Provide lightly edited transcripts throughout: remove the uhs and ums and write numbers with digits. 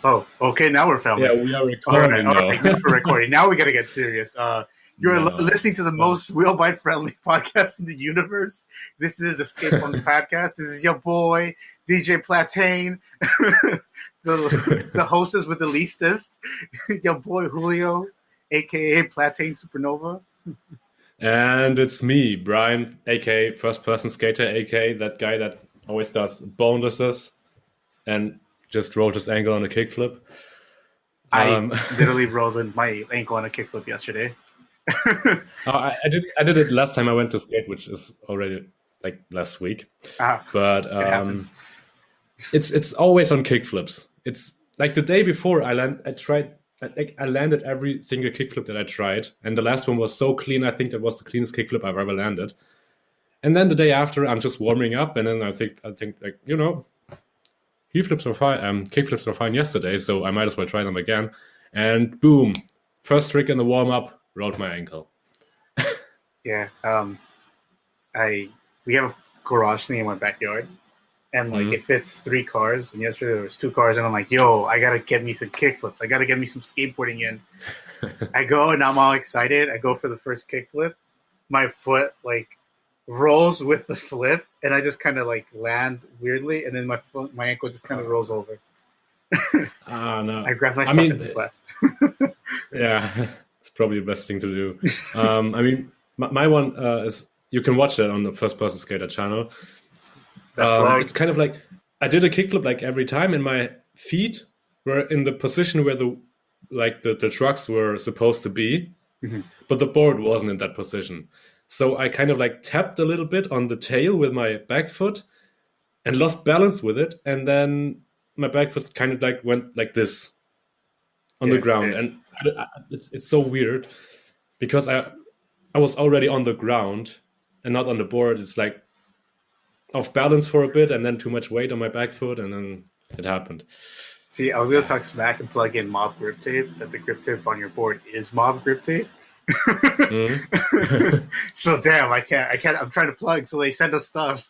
Oh, okay. Now we're filming. Yeah, we are recording now. All right, now we're recording. Now we gotta get serious. You're listening to the most wheelbite-friendly podcast in the universe. This is the SkatePunk podcast. This is your boy DJ Platane, the hostess with the leastest. Your boy Julio, aka Platane Supernova. And it's me, Brian, aka FirstPerson_Skater, aka that guy that always does bonelesses and just rolled his ankle on a kickflip. I literally rolled my ankle on a kickflip yesterday. I did it last time I went to skate, which is already like last week. But it's always on kickflips. It's like the day before I landed every single kickflip that I tried, and the last one was so clean. I think that was the cleanest kickflip I've ever landed. And then the day after, I'm just warming up, and then I think like, you know, kickflips are fine. Kickflips were fine yesterday, so I might as well try them again. And boom, first trick in the warm up, rolled my ankle. Yeah, we have a garage thing in my backyard, and like it fits 3 cars. And yesterday there was 2 cars, and I'm like, yo, I gotta get me some kickflips. I gotta get me some skateboarding in. I go and I'm all excited. I go for the first kickflip. My foot like rolls with the flip, and I just kind of like land weirdly, and then my ankle just kind of rolls over. No. I grabbed my stuff and just left. Yeah, it's probably the best thing to do. I mean, my one is, you can watch that on the FirstPerson_Skater channel. It's kind of like, I did a kickflip like every time, and my feet were in the position where the trucks were supposed to be, but the board wasn't in that position. So I kind of like tapped a little bit on the tail with my back foot and lost balance with it. And then my back foot kind of like went like this on the ground. And it's so weird because I was already on the ground and not on the board. It's like off balance for a bit, and then too much weight on my back foot, and then it happened. See, I was going to talk smack and plug in mob grip tape, that the grip tape on your board is mob grip tape. So damn, I can't. I'm trying to plug, so they send us stuff.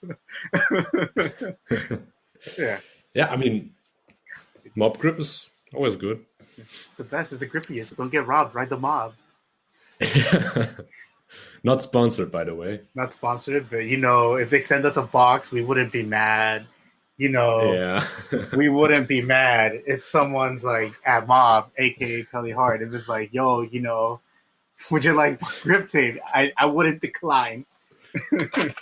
Yeah. I mean, mob grip is always good. It's the best. It's the grippiest. Don't get robbed. Ride the mob. Not sponsored, by the way. Not sponsored, but you know, if they send us a box, we wouldn't be mad. You know, we wouldn't be mad if someone's like at Mob, aka Kelly Hart, if it's like, yo, you know, would you like grip tape? I wouldn't decline. Me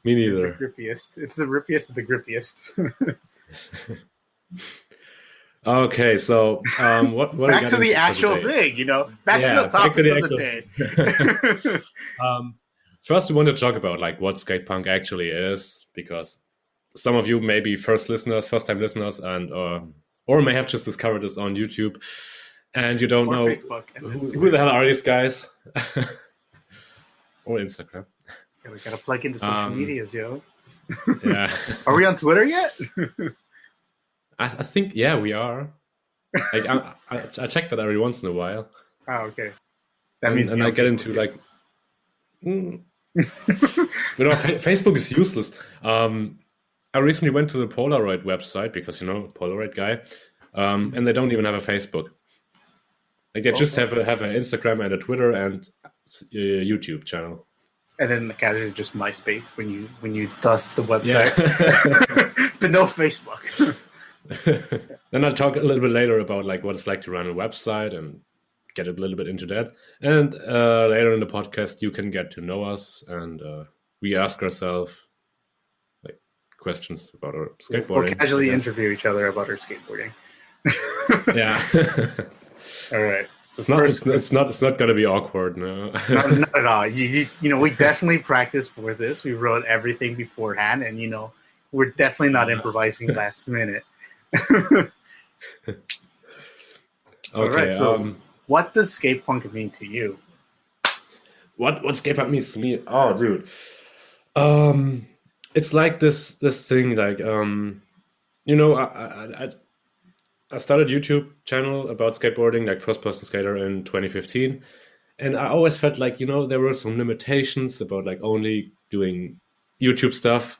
neither. It's the grippiest. It's the rippiest of the grippiest. Okay, so what back to the actual thing, you know, back to the topic of the day. First, we want to talk about like what SkatePunk actually is, because some of you may be first-time listeners, and or may have just discovered this on YouTube, and you don't know Facebook who the hell are these guys, or Instagram. We gotta plug into social medias, yo. Yeah. Are we on Twitter yet? I think we are. Like I check that every once in a while. Oh, okay. That means I get into like, you know, Facebook is useless. I recently went to the Polaroid website because, you know, Polaroid guy, and they don't even have a Facebook. Like they just have an Instagram and a Twitter and a YouTube channel. And then the cat is just MySpace when you dust the website, but no Facebook. Then I'll talk a little bit later about like what it's like to run a website and get a little bit into that. And later in the podcast, you can get to know us, and we ask ourselves like questions about our skateboarding. We'll casually interview each other about our skateboarding. Yeah. All right. So it's not going to be awkward, no. Not at all. You know, we definitely practiced for this. We wrote everything beforehand, and you know, we're definitely not improvising last minute. Okay. All right. So, what does skatepunk mean to you? What skatepunk means to me? Oh, dude. It's like this thing, like you know, I started a YouTube channel about skateboarding, like FirstPerson_Skater, in 2015, and I always felt like, you know, there were some limitations about like only doing YouTube stuff,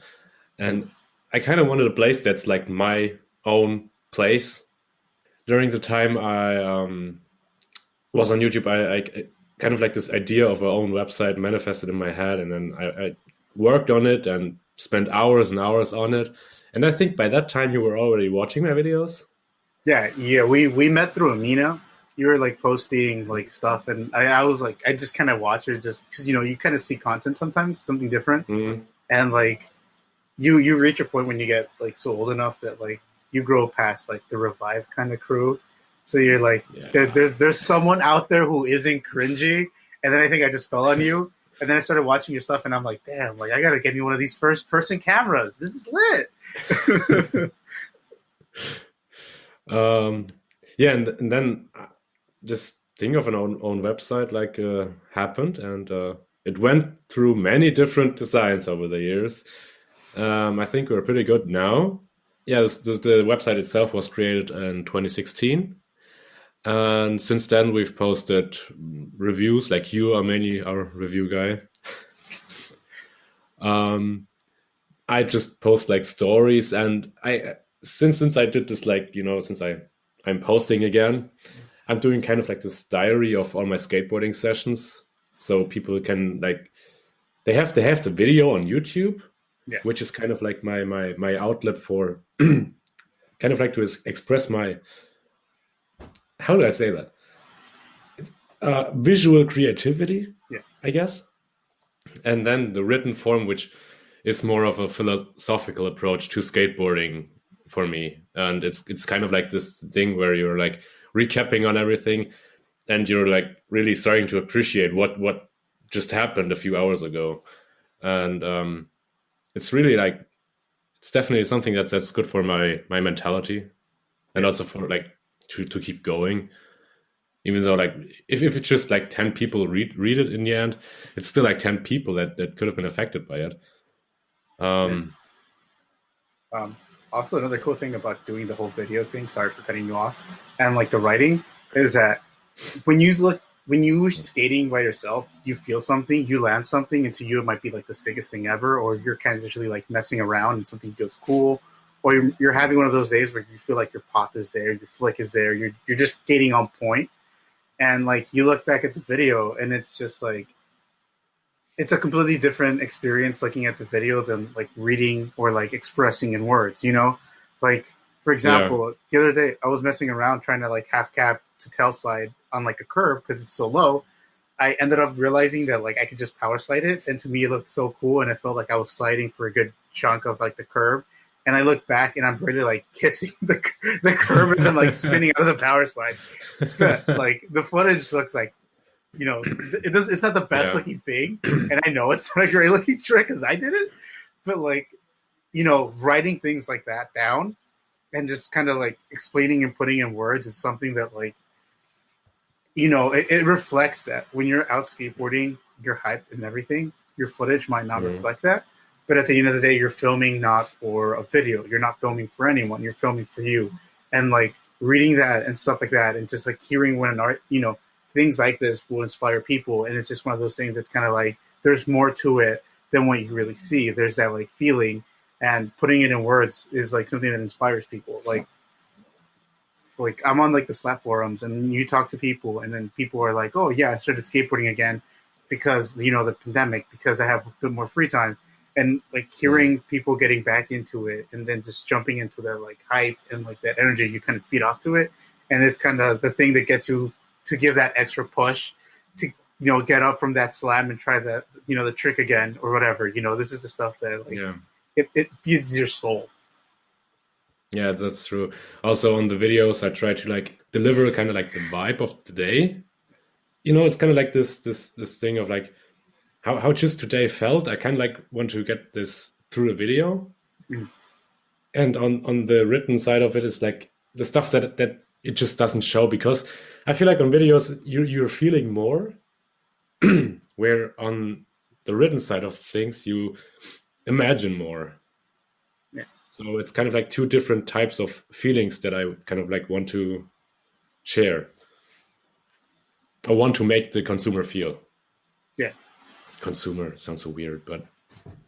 and I kind of wanted a place that's like my own place. During the time I was on YouTube, I kind of like this idea of our own website manifested in my head, and then I worked on it and spent hours and hours on it. And I think by that time you were already watching my videos. Yeah. We met through Amina. You were like posting like stuff, and I was like, I just kind of watch it just because you kind of see content sometimes, something different, and like you reach a point when you get like so old enough that like you grow past like the Revive kind of crew, so you're like, there's someone out there who isn't cringy, and then I think I just fell on you, and then I started watching your stuff, and I'm like, damn, like I gotta get me one of these first person cameras. This is lit. Yeah, and then this thing of an own website like happened, and it went through many different designs over the years. I think we're pretty good now. Yeah, the website itself was created in 2016, and since then we've posted reviews. Like you are mainly our review guy. I just post like stories, and since I did this, like since I'm posting again, I'm doing kind of like this diary of all my skateboarding sessions, so people can like they have the video on YouTube, which is kind of like my outlet for kind of like to express my, how do I say that? It's, visual creativity, I guess, and then the written form, which is more of a philosophical approach to skateboarding for me, and it's kind of like this thing where you're like recapping on everything, and you're like really starting to appreciate what just happened a few hours ago, and it's really like it's definitely something that's good for my mentality, and also for like to keep going. Even though like if it's just like 10 people read it in the end, it's still like 10 people that could have been affected by it. Also, another cool thing about doing the whole video thing, sorry for cutting you off, and like the writing, is that when you're skating by yourself, you feel something, you land something, and to you it might be like the sickest thing ever, or you're kind of usually like messing around and something feels cool, or you're having one of those days where you feel like your pop is there, your flick is there, you're just skating on point, and like you look back at the video and it's just like it's a completely different experience looking at the video than like reading or like expressing in words, like for example, the other day I was messing around trying to like half cap to tail slide on like a curve because it's so low. I ended up realizing that like I could just power slide it, and to me it looked so cool, and it felt like I was sliding for a good chunk of like the curve. And I look back and I'm really like kissing the curve as I'm like spinning out of the power slide. But like the footage looks like, it's not the best looking thing, and I know it's not a great looking trick because I did it. But like, writing things like that down and just kind of like explaining and putting in words is something that like, it reflects that when you're out skateboarding, your hype and everything, your footage might not reflect that. But at the end of the day, you're filming not for a video. You're not filming for anyone. You're filming for you. And like reading that and stuff like that, and just like hearing when an art, things like this will inspire people. And it's just one of those things that's kind of like there's more to it than what you really see. There's that like feeling, and putting it in words is like something that inspires people. Like I'm on like the Slap forums, and you talk to people, and then people are like, "Oh yeah, I started skateboarding again because the pandemic, because I have a bit more free time." And like hearing people getting back into it, and then just jumping into that like hype and like that energy, you kind of feed off to it, and it's kind of the thing that gets you to give that extra push to get up from that slam and try the the trick again or whatever. This is the stuff that like it feeds your soul. Yeah, that's true. Also on the videos, I try to like deliver kind of like the vibe of the day. It's kind of like this thing of like how just today felt. I kind of like want to get this through the video, and on the written side of it is like the stuff that it just doesn't show, because I feel like on videos you're feeling more, where on the written side of things you imagine more. Yeah. So it's kind of like two different types of feelings that I kind of like want to share, or want to make the consumer feel. Yeah. Consumer sounds so weird, but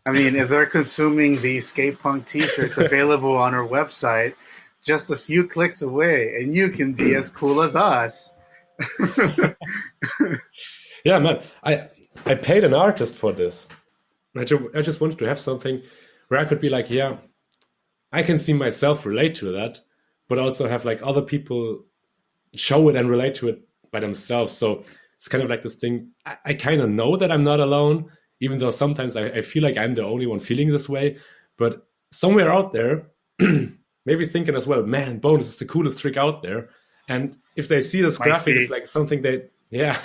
I mean, if they're consuming the SkatePunk t-shirts available on our website, just a few clicks away, and you can be as cool as us. Yeah, man. I paid an artist for this. I just wanted to have something where I could be like, yeah, I can see myself relate to that, but also have like other people show it and relate to it by themselves. So it's kind of like this thing. I kind of know that I'm not alone, even though sometimes I feel like I'm the only one feeling this way. But somewhere out there, maybe thinking as well, man, bonus is the coolest trick out there. And if they see this graphic, it's like something yeah.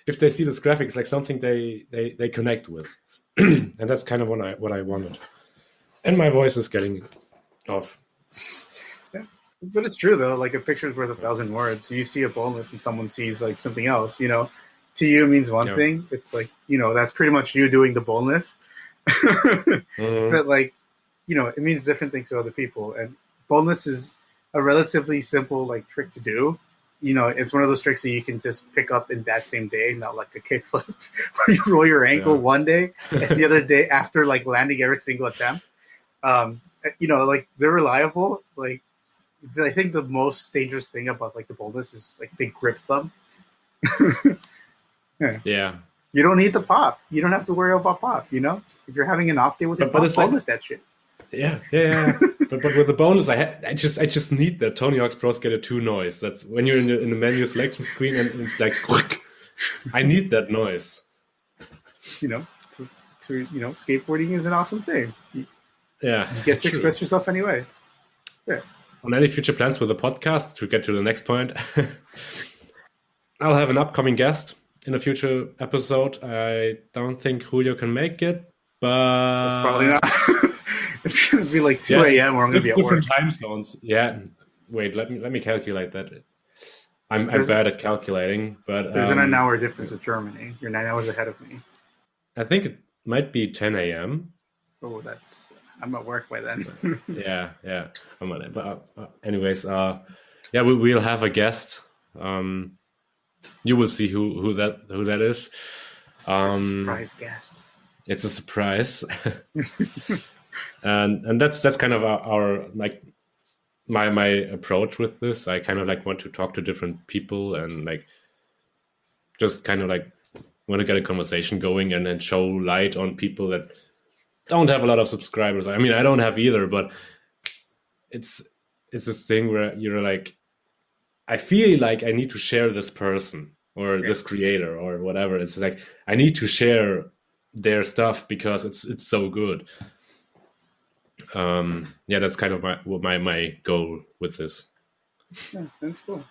If they see this graphic, it's like something they connect with. And that's kind of what I wanted. And my voice is getting off. Yeah. But it's true though, like a picture's worth 1,000 words. You see a boneless and someone sees like something else, to you it means one thing. It's like, that's pretty much you doing the boneless. But like, it means different things to other people. And boneless is a relatively simple like trick to do. It's one of those tricks that you can just pick up in that same day, not like a kickflip where you roll your ankle one day and the other day after like landing every single attempt. Like they're reliable. Like I think the most dangerous thing about like the boneless is like they grip them. Yeah. You don't need the pop. You don't have to worry about pop. If you're having an off day with your pop, bonus that shit. Yeah. but with the bonus, I just need that Tony Hawk's Pro Skater 2 noise. That's when you're in the menu selection screen and it's like, I need that noise. Skateboarding is an awesome thing. You get to express yourself anyway. Yeah. On any future plans with the podcast, to get to the next point, I'll have an upcoming guest in a future episode. I don't think Julio can make it, but probably not. It's gonna be like 2 a.m. where I'm gonna be at work. Different time zones. Yeah. Wait, let me calculate that. I'm bad at calculating, but there's a 9-hour difference with Germany. You're 9 hours ahead of me. I think it might be 10 a.m. Oh, I'm at work by then. yeah. I'm on it. But anyways, we'll have a guest. You will see who that is. It's a surprise guest. It's a surprise. and that's kind of our like my approach with this. I kind of like want to talk to different people and like just kind of like want to get a conversation going and then show light on people that don't have a lot of subscribers. I mean, I don't have either, but it's this thing where you're like, I feel like I need to share this person or this creator or whatever. It's like I need to share their stuff because it's so good. That's kind of my goal with this. Yeah, that's cool.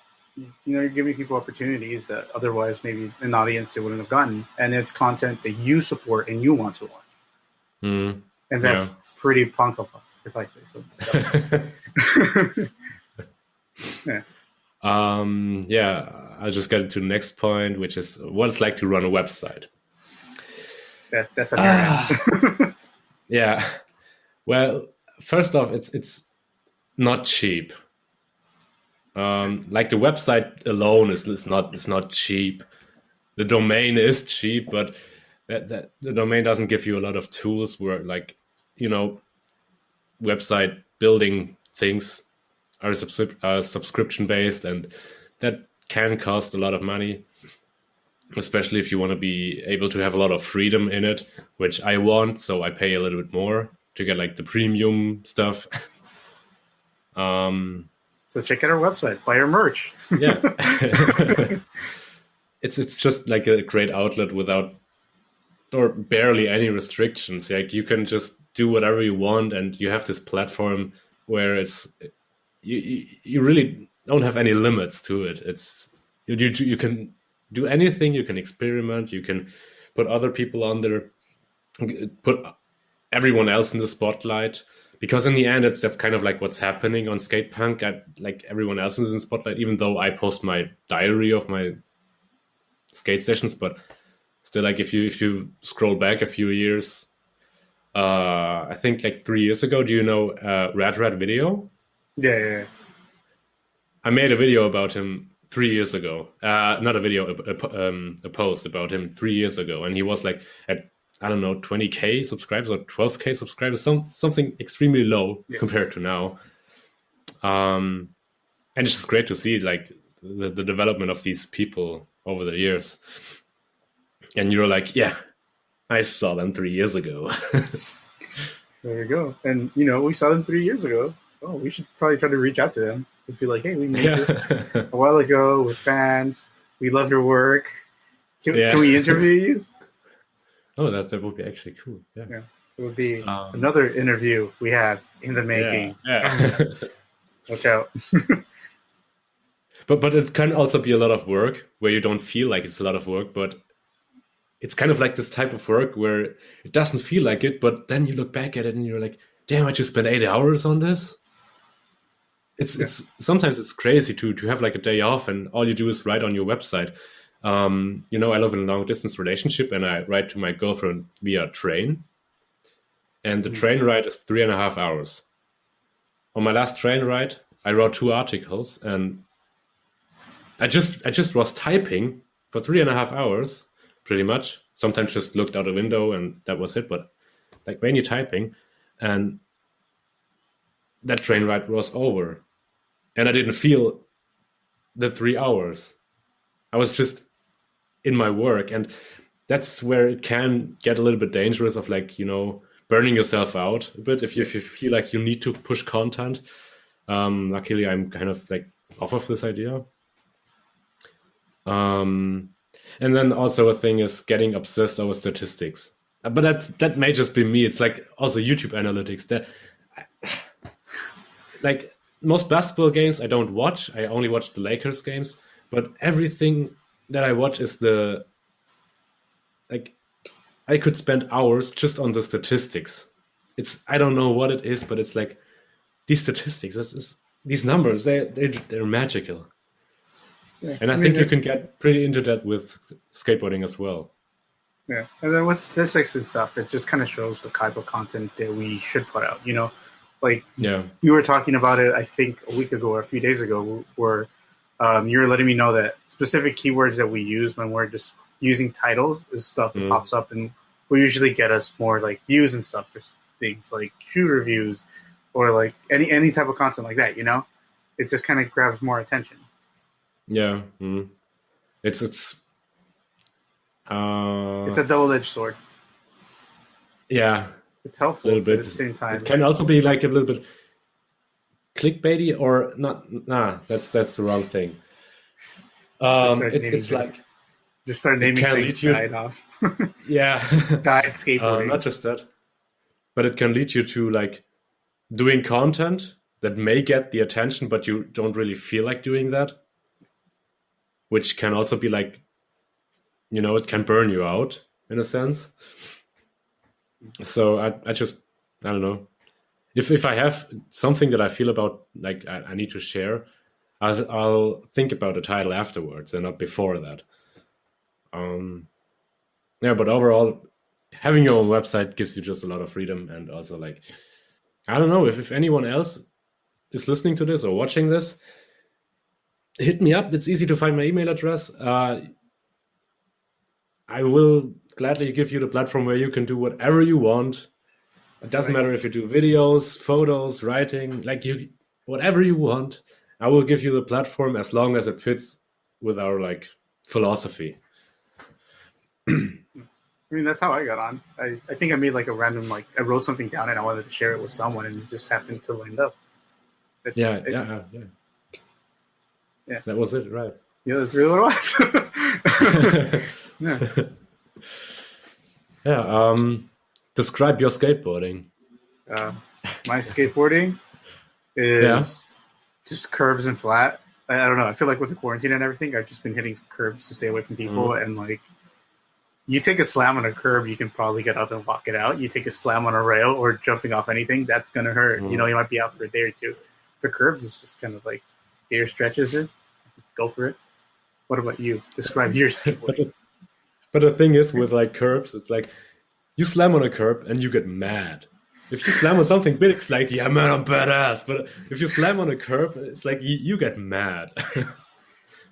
You're giving people opportunities that otherwise maybe an audience they wouldn't have gotten, and it's content that you support and you want to watch. And that's pretty punk of us, if I say so. I'll just get to the next point, which is what it's like to run a website. That's a yeah. Well, first off, it's not cheap. Like the website alone is not cheap. The domain is cheap, but that the domain doesn't give you a lot of tools where like, website building things are subscription based, and that can cost a lot of money, especially if you want to be able to have a lot of freedom in it, which I want, so I pay a little bit more to get like the premium stuff. So check out our website, buy our merch. Yeah. It's just like a great outlet without or barely any restrictions. Like you can just do whatever you want, and you have this platform where it's you really don't have any limits to it. It's you can do anything, you can experiment, you can put other people on there, put everyone else in the spotlight, because in the end that's kind of like what's happening on SkatePunk. Like everyone else is in spotlight, even though I post my diary of my skate sessions, but still, like if you scroll back a few years, I think like 3 years ago, do you know Rat Video? Yeah. I made a video about him 3 years ago. Not a video, a post about him 3 years ago, and he was like at I don't know, 20K subscribers or 12K subscribers, something extremely low compared to now. And it's just great to see like the development of these people over the years. And you're like, yeah, I saw them 3 years ago. There you go. And, you know, we saw them 3 years ago. Oh, we should probably try to reach out to them. Just be like, hey, we made this a while ago. We're fans. We love your work. Can we interview you? Oh, that would be actually cool. Yeah. It would be another interview we have in the making. Yeah. Watch out. But it can also be a lot of work where you don't feel like it's a lot of work, but it's kind of like this type of work where it doesn't feel like it, but then you look back at it and you're like, damn, I just spent 8 hours on this. It's sometimes it's crazy to have like a day off and all you do is write on your website. You know, I live in a long distance relationship and I write to my girlfriend via train. And the train ride is 3.5 hours. On my last train ride, I wrote 2 articles and I just was typing for 3.5 hours, pretty much. Sometimes just looked out a window and that was it, but like mainly typing. And that train ride was over. And I didn't feel the 3 hours. I was just in my work. And that's where it can get a little bit dangerous of like, you know, burning yourself out a bit if you feel like you need to push content. Luckily, I'm kind of like off of this idea. And then also a thing is getting obsessed over statistics. But that may just be me. It's like also YouTube analytics. That like most basketball games I don't watch. I only watch the Lakers games. But everything that I watch is like I could spend hours just on the statistics. I don't know what it is, but it's like these statistics, these numbers, they're magical. Yeah. And I think you can get pretty into that with skateboarding as well. Yeah, and then with statistics and stuff, it just kind of shows the type of content that we should put out. You know, like you were talking about it, I think a week ago or a few days ago, where you were letting me know that specific keywords that we use when we're just using titles is stuff that pops up and will usually get us more like views and stuff for things like shoe reviews or like any type of content like that. You know, it just kind of grabs more attention. Yeah, it's a double-edged sword. Yeah, it's helpful, a little bit at the same time. It can also be like a little bit clickbaity or not. Nah, that's the wrong thing. It's like just start naming things died off. Yeah, died skateboarding. Not just that, but it can lead you to like doing content that may get the attention, but you don't really feel like doing that. Which can also be like, you know, it can burn you out in a sense. So I don't know. If I have something that I feel about, like I need to share, I'll think about the title afterwards and not before that. Yeah, but overall, having your own website gives you just a lot of freedom and also like, I don't know if anyone else is listening to this or watching this. Hit me up. It's easy to find my email address. I will gladly give you the platform where you can do whatever you want. It doesn't matter if you do videos, photos, writing, like whatever you want. I will give you the platform as long as it fits with our like philosophy. I mean, that's how I got on. I think I made like a random, like I wrote something down and I wanted to share it with someone and it just happened to land up. Yeah. That was it, right? Yeah, that's really what it was. Yeah. Describe your skateboarding. My skateboarding is just curves and flat. I don't know. I feel like with the quarantine and everything, I've just been hitting curves to stay away from people. And like, you take a slam on a curb, you can probably get up and walk it out. You take a slam on a rail or jumping off anything, that's gonna hurt. You know, you might be out for a day or two. The curves is just kind of like air stretches it. Go for it. What about you? Describe your skateboarding. But the thing is, with like curbs, it's like you slam on a curb and you get mad. If you slam on something big, it's like, yeah, man, I'm badass. But if you slam on a curb, it's like you get mad.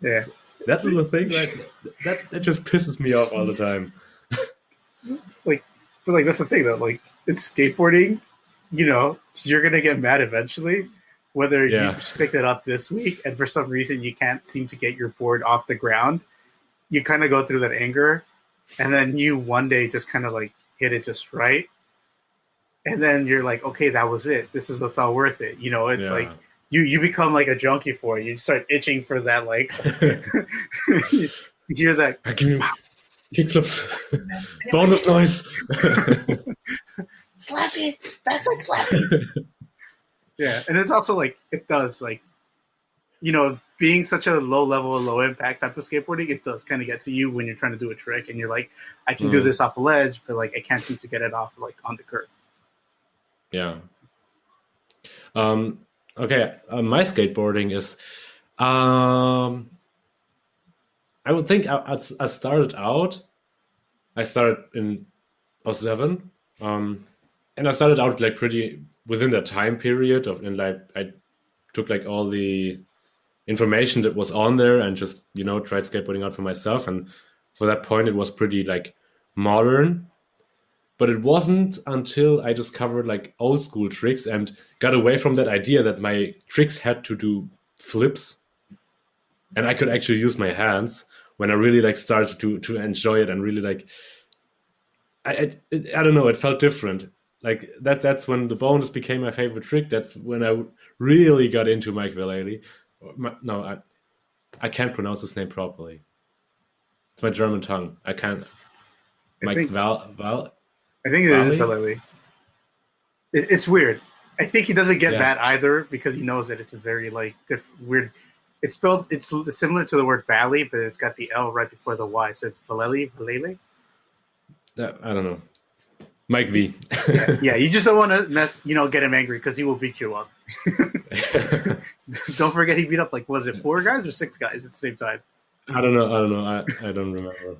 Yeah. That little thing, like, that just pisses me off all the time. Like, But like that's the thing though. Like it's skateboarding, you're gonna get mad eventually, whether you Yeah. just picked it up this week and for some reason you can't seem to get your board off the ground. You kind of go through that anger, and then you one day just kind of like hit it just right, and then you're like, okay, that was it. This is what's all worth it. It's like Yeah. you become like a junkie for it. You start itching for that. Like you hear that. I give you kickflips. Bonus noise. Slap it, backside slappies. Yeah, and it's also like it does like, being such a low level, low impact type of skateboarding, it does kind of get to you when you're trying to do a trick and you're like, I can do this off a ledge, but like I can't seem to get it off like on the curb. Yeah. Okay. My skateboarding is, I would think I started out. I started in '07, and I started out like pretty within that time period and like I took like all the information that was on there and just tried skateboarding out for myself. And for that point, it was pretty like modern. But it wasn't until I discovered like old school tricks and got away from that idea that my tricks had to do flips and I could actually use my hands when I really like started to enjoy it and really like I don't know, it felt different. Like that's when the bonus became my favorite trick. That's when I really got into Mike Vallely. No, I can't pronounce his name properly. It's my German tongue. I can't. Mike Val. I think it is Vallely. It's weird. I think he doesn't get mad either because he knows that it's a very like weird. It's spelled. It's similar to the word valley, but it's got the L right before the Y, so it's Vallely. I don't know. Mike V. yeah, you just don't want to get him angry because he will beat you up. Don't forget he beat up like, was it 4 guys or 6 guys at the same time? I don't know. I don't remember.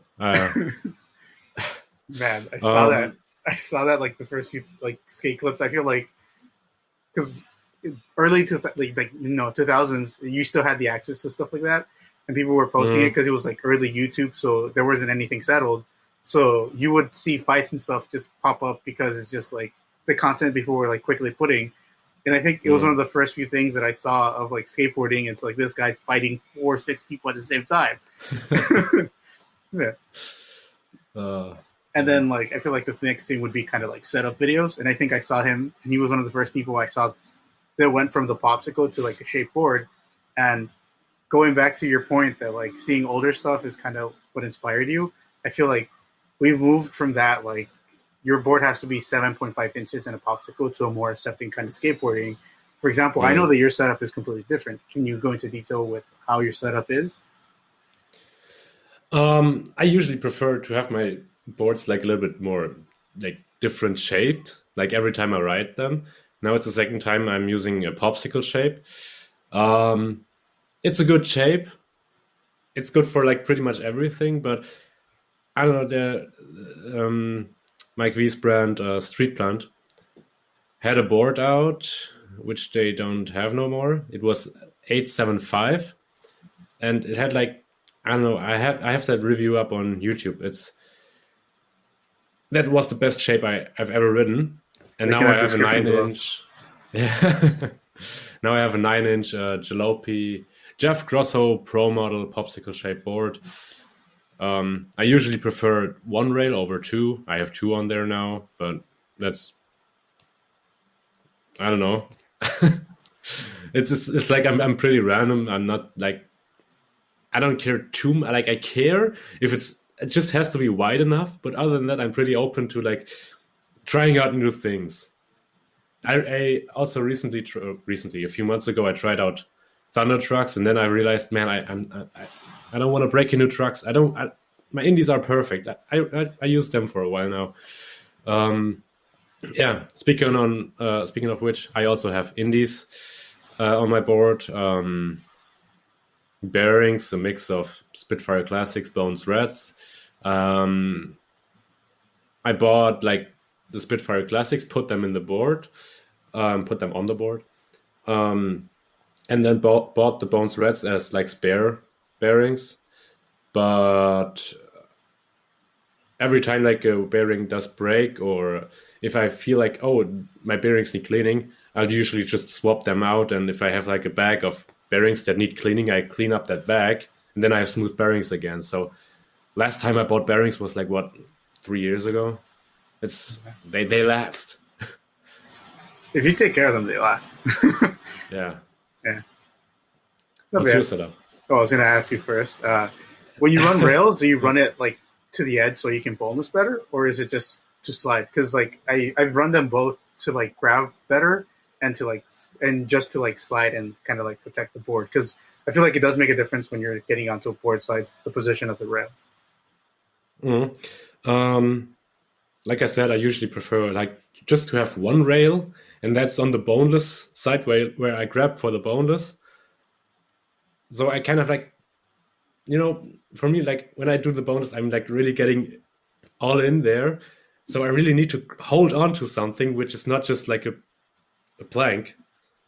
Man, I saw that. I saw that like the first few like skate clips. I feel like because early to like 2000s, you still had the access to stuff like that, and people were posting it because it was like early YouTube, so there wasn't anything settled. So you would see fights and stuff just pop up because it's just like the content people were like quickly putting. And I think it was one of the first few things that I saw of like skateboarding. It's like this guy fighting 4 or 6 people at the same time. Yeah. And then like I feel like the next thing would be kind of like setup videos. And I think I saw him, and he was one of the first people I saw that went from the popsicle to like a shape board. And going back to your point that like seeing older stuff is kind of what inspired you. I feel like we've moved from that like your board has to be 7.5 inches and a popsicle to a more accepting kind of skateboarding. For example, I know that your setup is completely different. Can you go into detail with how your setup is? I usually prefer to have my boards like a little bit more like different shaped, like every time I ride them. Now it's the second time I'm using a popsicle shape. It's a good shape. It's good for like pretty much everything, but I don't know, Mike V's brand, Street Plant, had a board out, which they don't have no more. It was 875, and it had like, I don't know, I have that review up on YouTube. That was the best shape I've ever ridden. And now I have a 9-inch. Yeah. Now I have a 9-inch Jalopy Jeff Grosso Pro Model popsicle shape board. I usually prefer 1 rail over 2. I have 2 on there now, but that's, I don't know. It's like I'm pretty random. I'm not like, I don't care too much. Like I care if it just has to be wide enough. But other than that, I'm pretty open to like trying out new things. I also recently a few months ago I tried out Thunder trucks, and then I realized, man, I don't want to break into trucks. My indies are perfect. I use them for a while now. Yeah. Speaking of which, I also have indies on my board. Bearings, a mix of Spitfire Classics, Bones Reds. I bought like the Spitfire Classics, put them on the board, and then bought the Bones Reds as like spare bearings. But every time like a bearing does break, or if I feel like, oh, my bearings need cleaning, I'll usually just swap them out. And if I have like a bag of bearings that need cleaning, I clean up that bag, and then I have smooth bearings again. So last time I bought bearings was like what, 3 years ago. It's they last. If you take care of them, they last. Yeah. Yeah. What's your setup? Oh, I was gonna ask you first. When you run rails, do you run it like to the edge so you can bonus better, or is it just to slide? Because like I've run them both to like grab better and to like and just to like slide and kind of like protect the board. Because I feel like it does make a difference when you're getting onto a board slides, the position of the rail. Like I said, I usually prefer like just to have one rail, and that's on the boneless side where I grab for the boneless. So I kind of like, for me, like when I do the bonus, I'm like really getting all in there. So I really need to hold on to something, which is not just like a plank.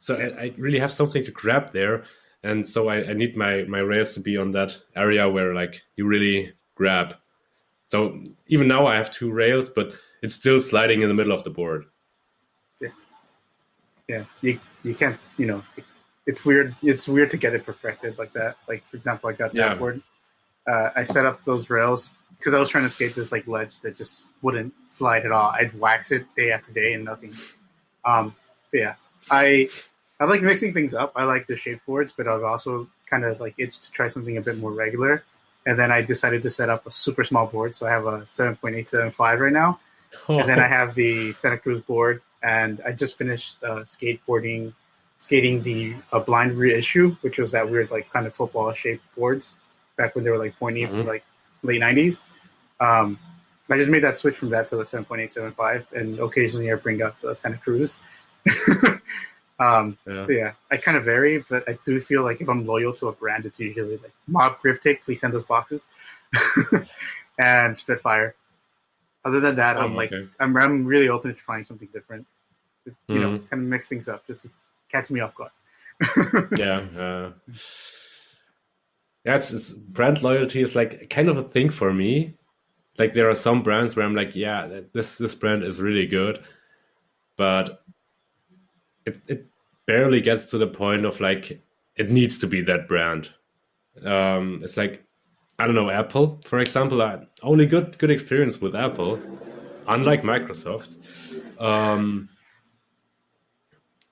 So I really have something to grab there. And so I need my rails to be on that area where like you really grab. So even now I have two rails, but it's still sliding in the middle of the board. Yeah. You can't, it's weird. It's weird to get it perfected like that. Like, for example, I got that board. I set up those rails because I was trying to skate this like ledge that just wouldn't slide at all. I'd wax it day after day and nothing. But yeah, I like mixing things up. I like the shape boards, but I've also kind of like itched to try something a bit more regular. And then I decided to set up a super small board. So I have a 7.875 right now. And then I have the Santa Cruz board. And I just finished skating the blind reissue, which was that weird like kind of football shaped boards back when they were like pointy from like late 90s. I just made that switch from that to the 7.875, and occasionally I bring up the Santa Cruz. Yeah, I kind of vary, but I do feel like if I'm loyal to a brand, it's usually like Mob Grip Tape, please send us boxes, and Spitfire. Other than that, I'm really open to trying something different. Kind of mix things up just to catch me off guard. It's brand loyalty is like kind of a thing for me. Like there are some brands where I'm like, yeah, this brand is really good, but it barely gets to the point of like it needs to be that brand. It's like, I don't know, Apple, for example. I only good experience with Apple, unlike Microsoft.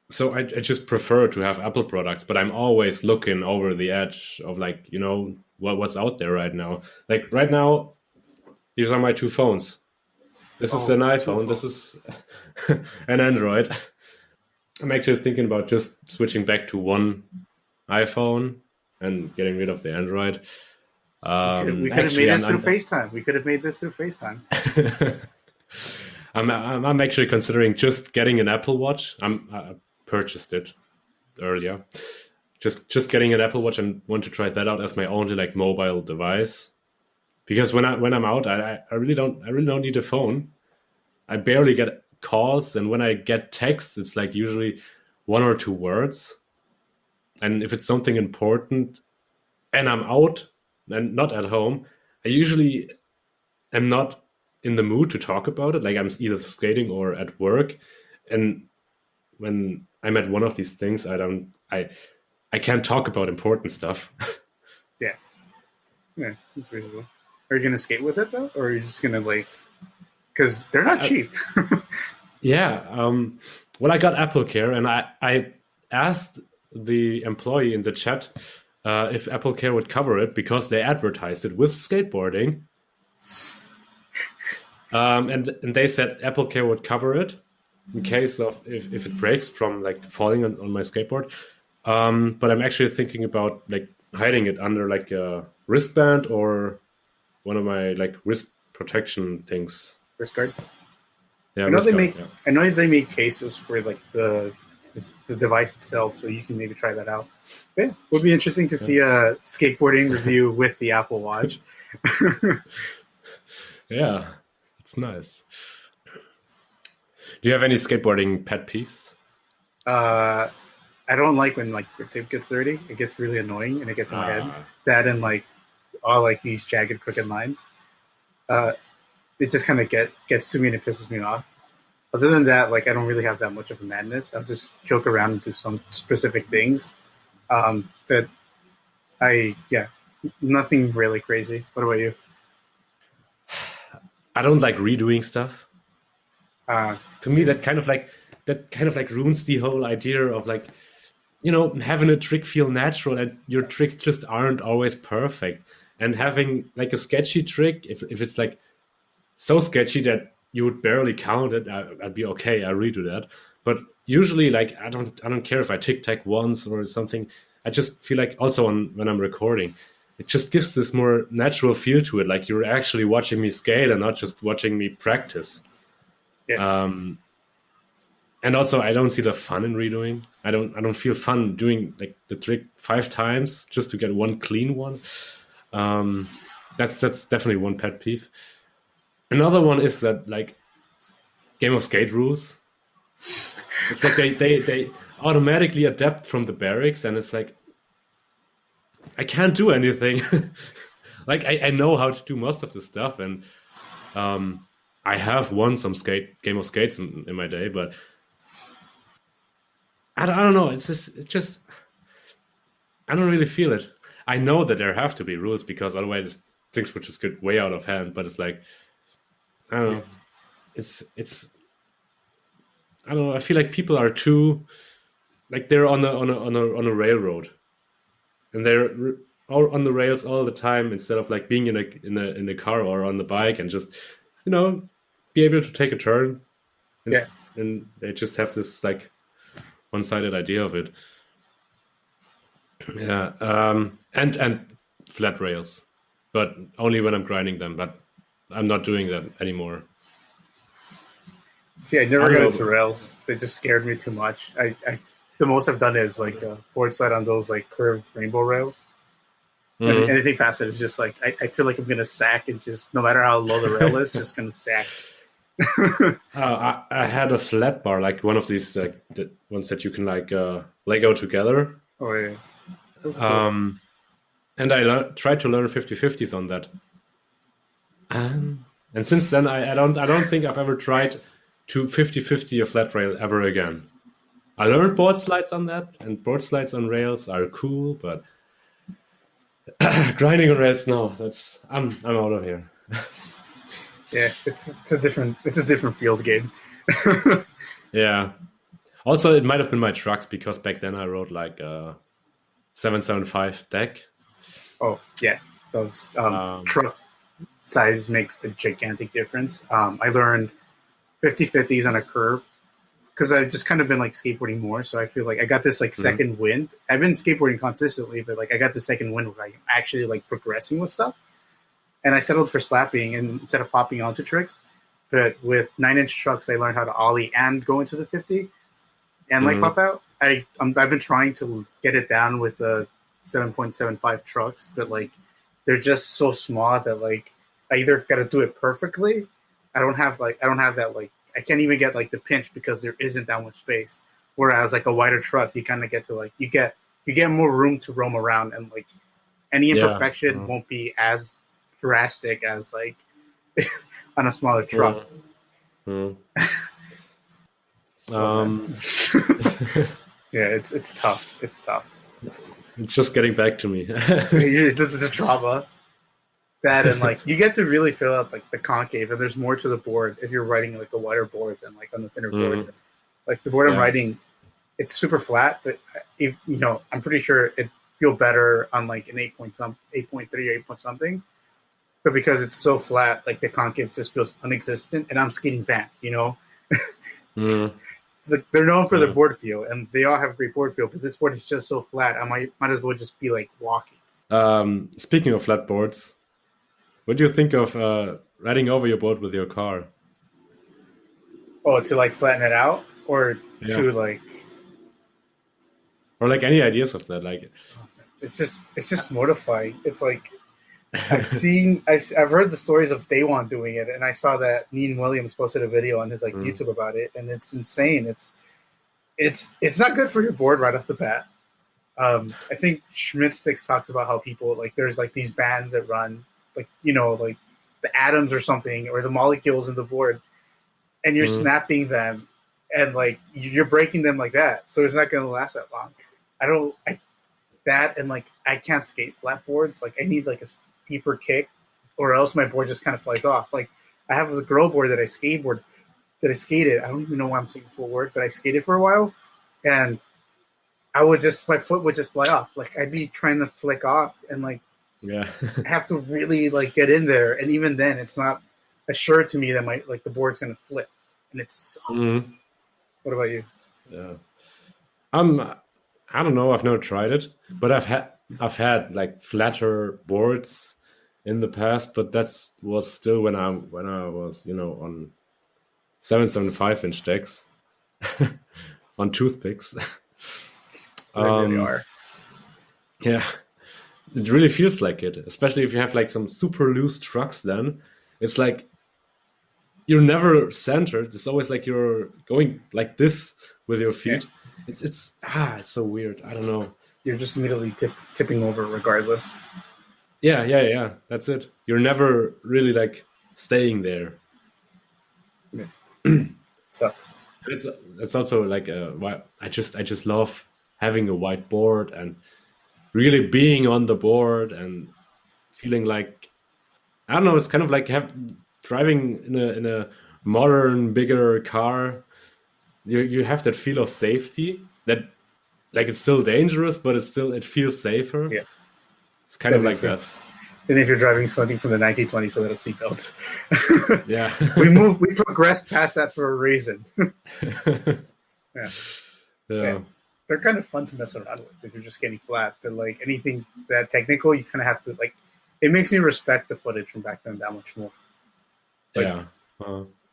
So I just prefer to have Apple products, but I'm always looking over the edge of like, what's out there right now. Like right now, these are my two phones. This is an iPhone. This is an Android. I'm actually thinking about just switching back to one iPhone and getting rid of the Android. We could have made this through FaceTime. We could have made this through FaceTime. I'm actually considering just getting an Apple Watch. I purchased it earlier. Just getting an Apple Watch and want to try that out as my only like mobile device. Because when I'm out, I really don't need a phone. I barely get calls, and when I get text, it's like usually 1 or 2 words. And if it's something important and I'm out and not at home, I usually am not in the mood to talk about it. Like I'm either skating or at work. And when I'm at one of these things, I can't talk about important stuff. Yeah, that's reasonable. Are you gonna skate with it though, or are you just gonna like? Because they're not cheap. Well, I got Apple Care, and I asked the employee in the chat if Apple Care would cover it because they advertised it with skateboarding. And they said Apple Care would cover it in case of if it breaks from like falling on my skateboard. But I'm actually thinking about like hiding it under like a wristband or one of my like wrist protection things. Wrist guard. Yeah, I know they make cases for like the device itself, so you can maybe try that out. Yeah, it would be interesting to see a skateboarding review with the Apple Watch. Yeah, it's nice. Do you have any skateboarding pet peeves? I don't like when like grip tape gets dirty. It gets really annoying and it gets in my head. That and like all like these jagged crooked lines. it just kind of gets to me and it pisses me off. Other than that, like I don't really have that much of a madness. I'll just joke around and do some specific things. But nothing really crazy. What about you? I don't like redoing stuff. To me, that kind of like ruins the whole idea of like, having a trick feel natural, and your tricks just aren't always perfect. And having like a sketchy trick, if it's like so sketchy that you would barely count it, I'd be okay. I redo that. But usually, like I don't care if I tic tac once or something. I just feel like also when I'm recording, it just gives this more natural feel to it. Like you're actually watching me skate and not just watching me practice. Yeah. And also, I don't see the fun in redoing. I don't feel fun doing like the trick 5 times just to get one clean one. That's definitely one pet peeve. Another one is that like Game of Skate rules. It's like they automatically adapt from the barracks, and it's like I can't do anything. Like I know how to do most of the stuff, and I have won some Game of Skates in my day, but I don't know. It just I don't really feel it. I know that there have to be rules because otherwise things would just get way out of hand. But it's like I don't know. It's I don't know. I feel like people are too like they're on a railroad, and they're all on the rails all the time instead of like being in a car or on the bike and just be able to take a turn. And they just have this like one-sided idea of it. Yeah, and flat rails, but only when I'm grinding them. But I'm not doing that anymore. See, I never got into rails. They just scared me too much. The most I've done is like a board slide on those like curved rainbow rails. Mm-hmm. Anything past it is just like I feel like I'm gonna sack, and just no matter how low the rail is, just gonna sack. I had a flat bar, like one of these the ones that you can like Lego together. Oh yeah. Cool. And I tried to learn 50/50s on that. And since then, I don't think I've ever tried to 50/50 a flat rail ever again. I learned board slides on that, and board slides on rails are cool, but grinding on rails, no. I'm out of here. Yeah, it's a different field game. Yeah. Also, it might have been my trucks because back then I rode like 775 deck. Oh yeah, those truck size makes a gigantic difference. I learned 50/50s on a curb because I've just kind of been like skateboarding more, so I feel like I got this like second wind. I've been skateboarding consistently, but like I got the second wind where I'm actually like progressing with stuff. And I settled for slapping instead of popping onto tricks. But with 9-inch trucks, I learned how to ollie and go into the 50 and like pop out. I've been trying to get it down with the 7.75 trucks, but like they're just so small that like I either got to do it perfectly. I don't have that like I can't even get like the pinch because there isn't that much space. Whereas like a wider truck, you kind of get to like you get more room to roam around, and like any imperfection won't be as drastic as like on a smaller truck. Yeah, it's tough. It's tough. It's just getting back to me. the trauma. That and like you get to really fill out like the concave, and there's more to the board if you're riding like a wider board than like on the thinner board. Like the board I'm riding, it's super flat, but if I'm pretty sure it feel better on like an 8.3, 8 point something. But because it's so flat, like the concave just feels non-existent, and I'm skating back, They're known for their board feel, and they all have great board feel, but this board is just so flat, I might as well just be like walking. Speaking of flat boards, what do you think of riding over your board with your car? Oh, to like flatten it out, or to like, or like any ideas of that? Like, it's just mortifying. It's like I've heard the stories of Daywan doing it, and I saw that Neen Williams posted a video on his like YouTube about it, and it's insane. It's not good for your board right off the bat. I think Schmidt Sticks talked about how people like there's like these bands that run like like the atoms or something, or the molecules in the board, and you're snapping them, and like you're breaking them like that, so it's not going to last that long. I can't skate flat boards. Like I need like a steeper kick, or else my board just kind of flies off. Like I have a girl board that I skated. I don't even know why I'm saying full word, but I skated for a while, and my foot would just fly off. Like I'd be trying to flick off, and like I have to really like get in there, and even then, it's not assured to me that the board's gonna flip, and it sucks. What about you? Yeah, I don't know. I've never tried it, but I've had like flatter boards in the past, but that was still when I was on 7.75-inch decks on toothpicks. They really are. Yeah, it really feels like it, especially if you have like some super loose trucks. Then it's like you're never centered. It's always like you're going like this with your feet. Yeah. It's so weird. I don't know. You're just immediately tipping over regardless. Yeah. That's it. You're never really like staying there. Yeah. So it's also like I just love having a white board and really being on the board and feeling like, I don't know. It's kind of like driving in a modern, bigger car. You have that feel of safety that, like, it's still dangerous, but it feels safer. Yeah, it's kind of like that. And if you're driving something from the 1920s without a seatbelt, yeah, we progressed past that for a reason. Yeah, they're kind of fun to mess around with if you're just getting flat. But like anything that technical, you kind of have to like. It makes me respect the footage from back then that much more. Like, yeah.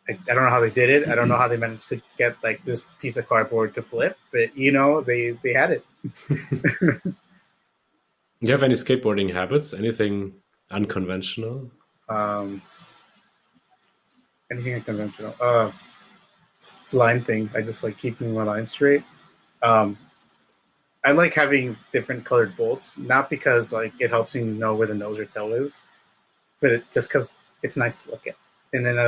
I don't know how they did it. I don't know how they managed to get like this piece of cardboard to flip, but they had it. Do you have any skateboarding habits? Anything unconventional? Anything unconventional? Line thing. I just like keeping my line straight. I like having different colored bolts, not because like it helps you know where the nose or tail is, but just because it's nice to look at. And then I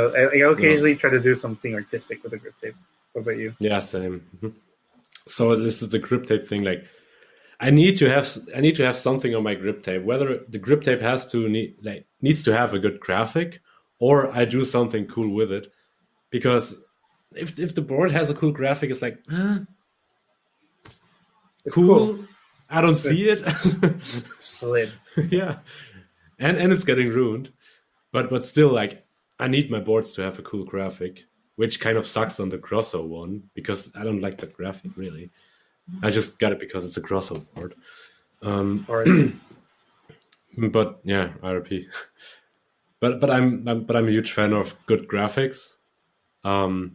occasionally try to do something artistic with the grip tape. What about you? Yeah, same. So this is the grip tape thing. Like, I need to have something on my grip tape. Whether the grip tape needs to have a good graphic, or I do something cool with it. Because if the board has a cool graphic, it's like, it's cool. I don't see it. Slid. Yeah, and it's getting ruined. But still, like, I need my boards to have a cool graphic, which kind of sucks on the Grosso one because I don't like that graphic really. I just got it because it's a Grosso board. But yeah, RP. But I'm a huge fan of good graphics. Like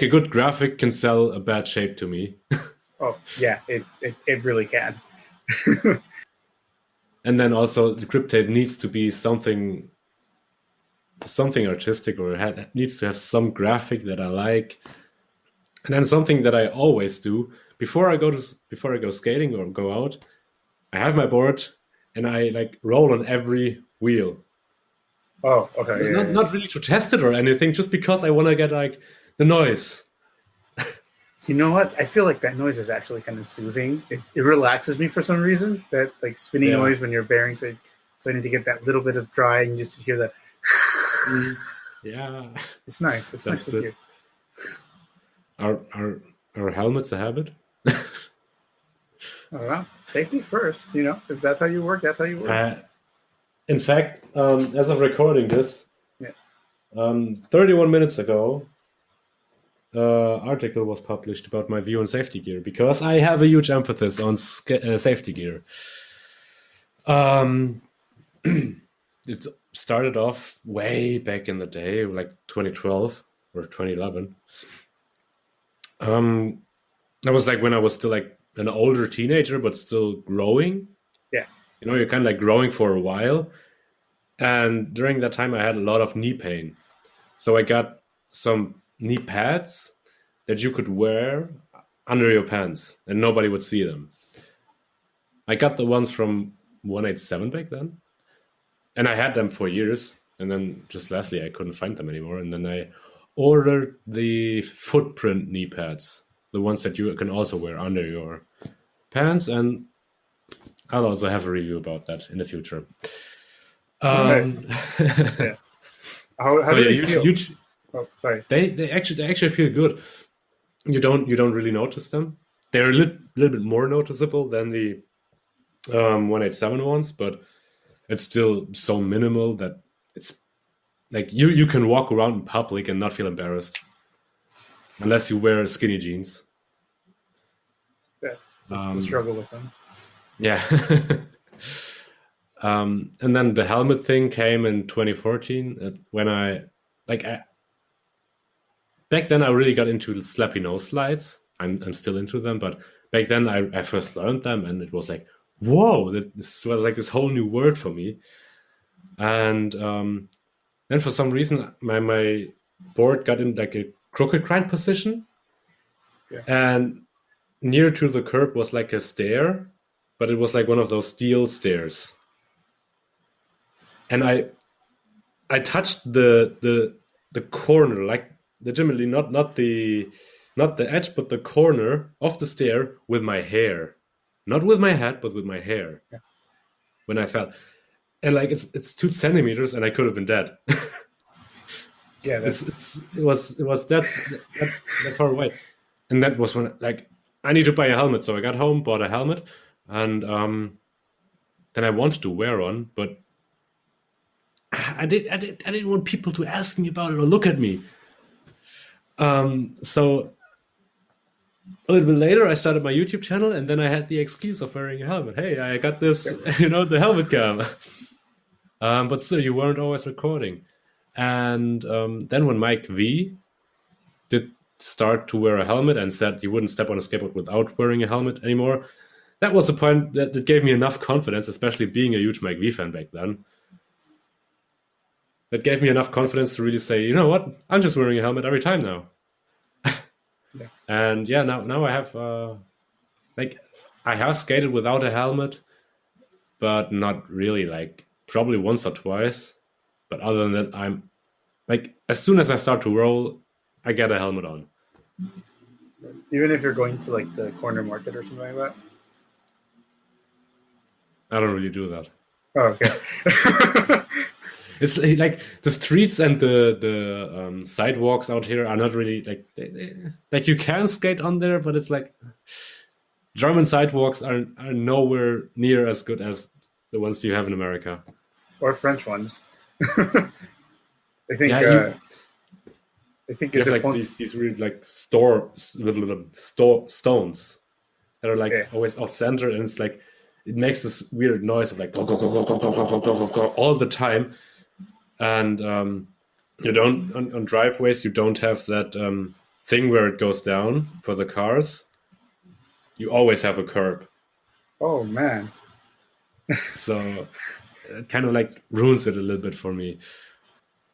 a good graphic can sell a bad shape to me. Oh yeah, it really can. And then also the grip tape needs to be something artistic, or needs to have some graphic that I like. And then something that I always do before I go skating or go out, I have my board and I like roll on every wheel. Oh, okay. Not really to test it or anything, just because I want to get like the noise. You know what? I feel like that noise is actually kind of soothing. It relaxes me for some reason. That like spinning noise when you're bearing to, so I need to get that little bit of dry and just hear that. Yeah, it's nice. It's nice to hear. Are helmets a habit? I don't know. Safety first. If that's how you work, that's how you work. In fact, as of recording this, 31 minutes ago, article was published about my view on safety gear, because I have a huge emphasis on safety gear. It started off way back in the day, like 2012 or 2011. That was like when I was still like an older teenager, but still growing. Yeah. You're kind of like growing for a while. And during that time, I had a lot of knee pain. So I got some knee pads that you could wear under your pants and nobody would see them. I got the ones from 187 back then. and I had them for years, and then just lastly I couldn't find them anymore, and then I ordered the footprint knee pads, the ones that you can also wear under your pants, and I'll also have a review about that in the future. Right. Yeah. How So do yeah, they feel? Oh, sorry. they actually feel good. You don't really notice them. They're a little bit more noticeable than the 187 ones, but it's still so minimal that it's like you can walk around in public and not feel embarrassed, unless you wear skinny jeans. Yeah, that's the struggle with them. Yeah. And then the helmet thing came in 2014 when back then I really got into the slappy nose slides. I'm still into them, but back then I first learned them, and it was like, whoa, this was like this whole new world for me. And then for some reason my board got in like a crooked grind position, and near to the curb was like a stair, but it was like one of those steel stairs. And I touched the corner, like legitimately not the edge, but the corner of the stair with my hair, not with my head, but with my hair. Yeah. When I fell, and like it's 2 centimeters, and I could have been dead. Yeah, it was that far away, and that was when like I need to buy a helmet. So I got home, bought a helmet, and then I wanted to wear one, but I didn't want people to ask me about it or look at me. So a little bit later, I started my YouTube channel, and then I had the excuse of wearing a helmet. Hey, I got this, the helmet cam. But still, you weren't always recording. And then when Mike V did start to wear a helmet and said you wouldn't step on a skateboard without wearing a helmet anymore, that was the point that gave me enough confidence, especially being a huge Mike V fan back then. That gave me enough confidence to really say, you know what, I'm just wearing a helmet every time now. Yeah. And yeah, now I have I have skated without a helmet, but not really, like probably once or twice. But other than that, I'm like, as soon as I start to roll, I get a helmet on. Even if you're going to like the corner market or something like that? I don't really do that. Oh, okay. It's like the streets and the sidewalks out here are not really like you can skate on there, but it's like German sidewalks are nowhere near as good as the ones you have in America. Or French ones. I think it's like these weird like little stones that are like always off center, and it's like it makes this weird noise of like all the time. And you don't on driveways you don't have that thing where it goes down for the cars. You always have a curb. Oh man. So it kind of like ruins it a little bit for me.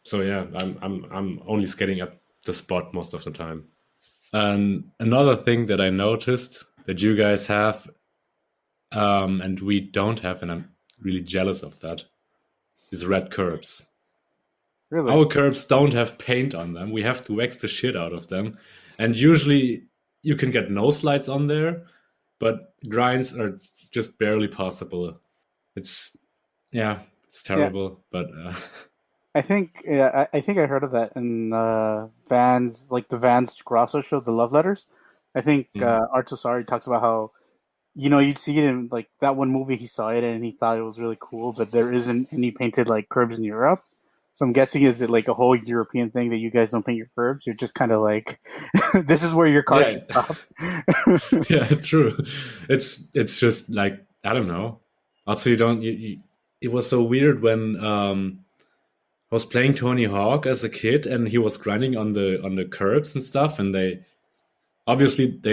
So yeah, I'm only skating at the spot most of the time. And another thing that I noticed that you guys have and we don't have, and I'm really jealous of that, is red curbs. Really? Our curbs don't have paint on them. We have to wax the shit out of them. And usually you can get no slides on there, but grinds are just barely possible. It's terrible, but I think I heard of that in Vans, like the Vans Grosso show, the Love Letters. I think Artusari talks about how, you'd see it in like that one movie, he saw it and he thought it was really cool, but there isn't any painted like curbs in Europe. So I'm guessing, is it like a whole European thing that you guys don't paint your curbs? You're just kind of like, this is where your car should stop. Yeah, true. It's just like, I don't know. Also, it was so weird when I was playing Tony Hawk as a kid, and he was grinding on the curbs and stuff, and they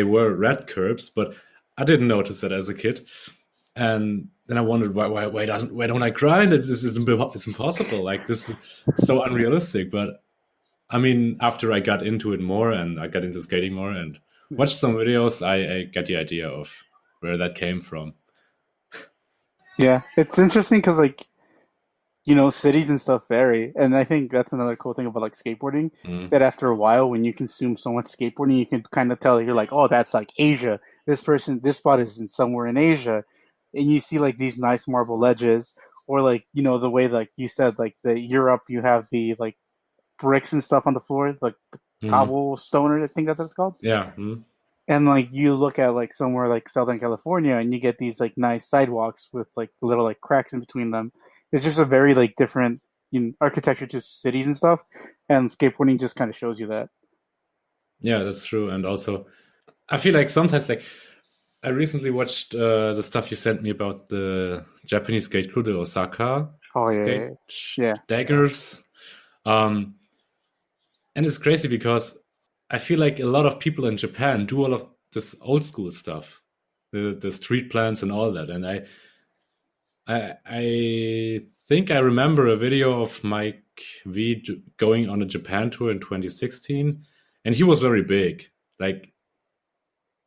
were red curbs, but I didn't notice that as a kid. And then I wondered why don't I grind? It's impossible. Like, this is so unrealistic. But I mean, after I got into it more and I got into skating more and watched some videos, I got the idea of where that came from. Yeah, it's interesting because like cities and stuff vary, and I think that's another cool thing about like skateboarding. Mm. That after a while, when you consume so much skateboarding, you can kind of tell you're like, oh, that's like Asia. This spot is in somewhere in Asia, and you see like these nice marble ledges, or like the way like you said, like the Europe, you have the like bricks and stuff on the floor, like the Mm. cobblestone, I think that's what it's called. Yeah. Mm. And like you look at like somewhere like Southern California and you get these like nice sidewalks with like little like cracks in between them. It's just a very like different architecture to cities and stuff. And skateboarding just kind of shows you that. Yeah, that's true. And also, I feel like sometimes, like, I recently watched the stuff you sent me about the Japanese skate crew, the Osaka Oh yeah, skate yeah, yeah. daggers. Um, and it's crazy because I feel like a lot of people in Japan do all of this old school stuff, the street plans and all that. And I think I remember a video of Mike V going on a Japan tour in 2016, and he was very big. Like,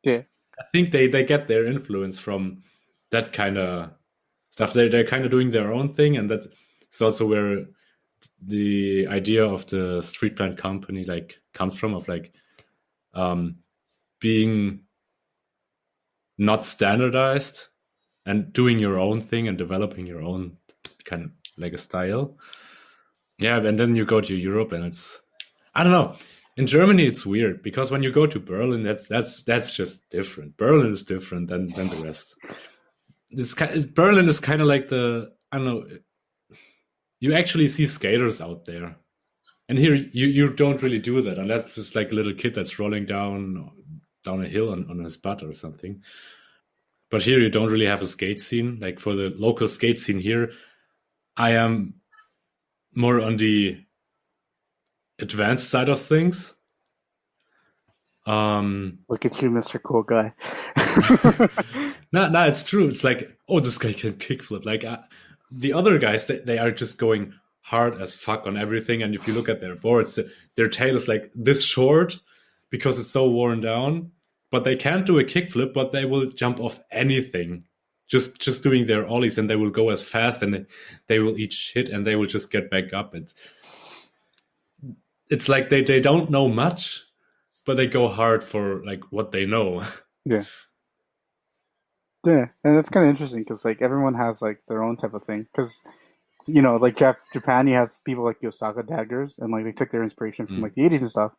Yeah. I think they get their influence from that kind of stuff. They're kind of doing their own thing, and that is also where the idea of the street plant company like comes from, of like um, being not standardized and doing your own thing and developing your own kind of like a style. Yeah, and then you go to Europe and it's, I don't know. In Germany, it's weird because when you go to Berlin, that's just different. Berlin is different than the rest. Berlin is kind of like the, I don't know. You actually see skaters out there, and here you don't really do that unless it's like a little kid that's rolling down a hill on his butt or something. But here you don't really have a skate scene. Like for the local skate scene here, I am more on the advanced side of things. Look at you, Mr. Cool Guy. No, it's true. It's like, oh, this guy can kickflip. Like the other guys, they are just going hard as fuck on everything. And if you look at their boards, their tail is like this short because it's so worn down. But they can't do a kickflip, but they will jump off anything. Just doing their ollies, and they will go as fast, and they will each hit, and they will just get back up. It's like they don't know much, but they go hard for like what they know. Yeah. Yeah, and that's kind of interesting because like everyone has like their own type of thing. Because like Japan, you have people like the Osaka daggers, and like they took their inspiration from like Mm. the '80s and stuff.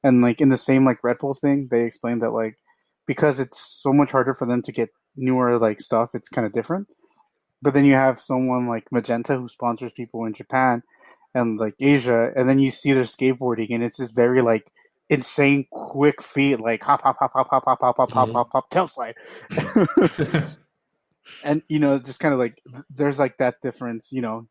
And like in the same like Red Bull thing, they explained that like because it's so much harder for them to get newer like stuff, it's kind of different. But then you have someone like Magenta who sponsors people in Japan and like Asia, and then you see their skateboarding, and it's this very like insane quick feet, like hop hop hop hop hop hop hop hop hop hop Mhm. hop tail slide. And just kind of like there's like that difference. You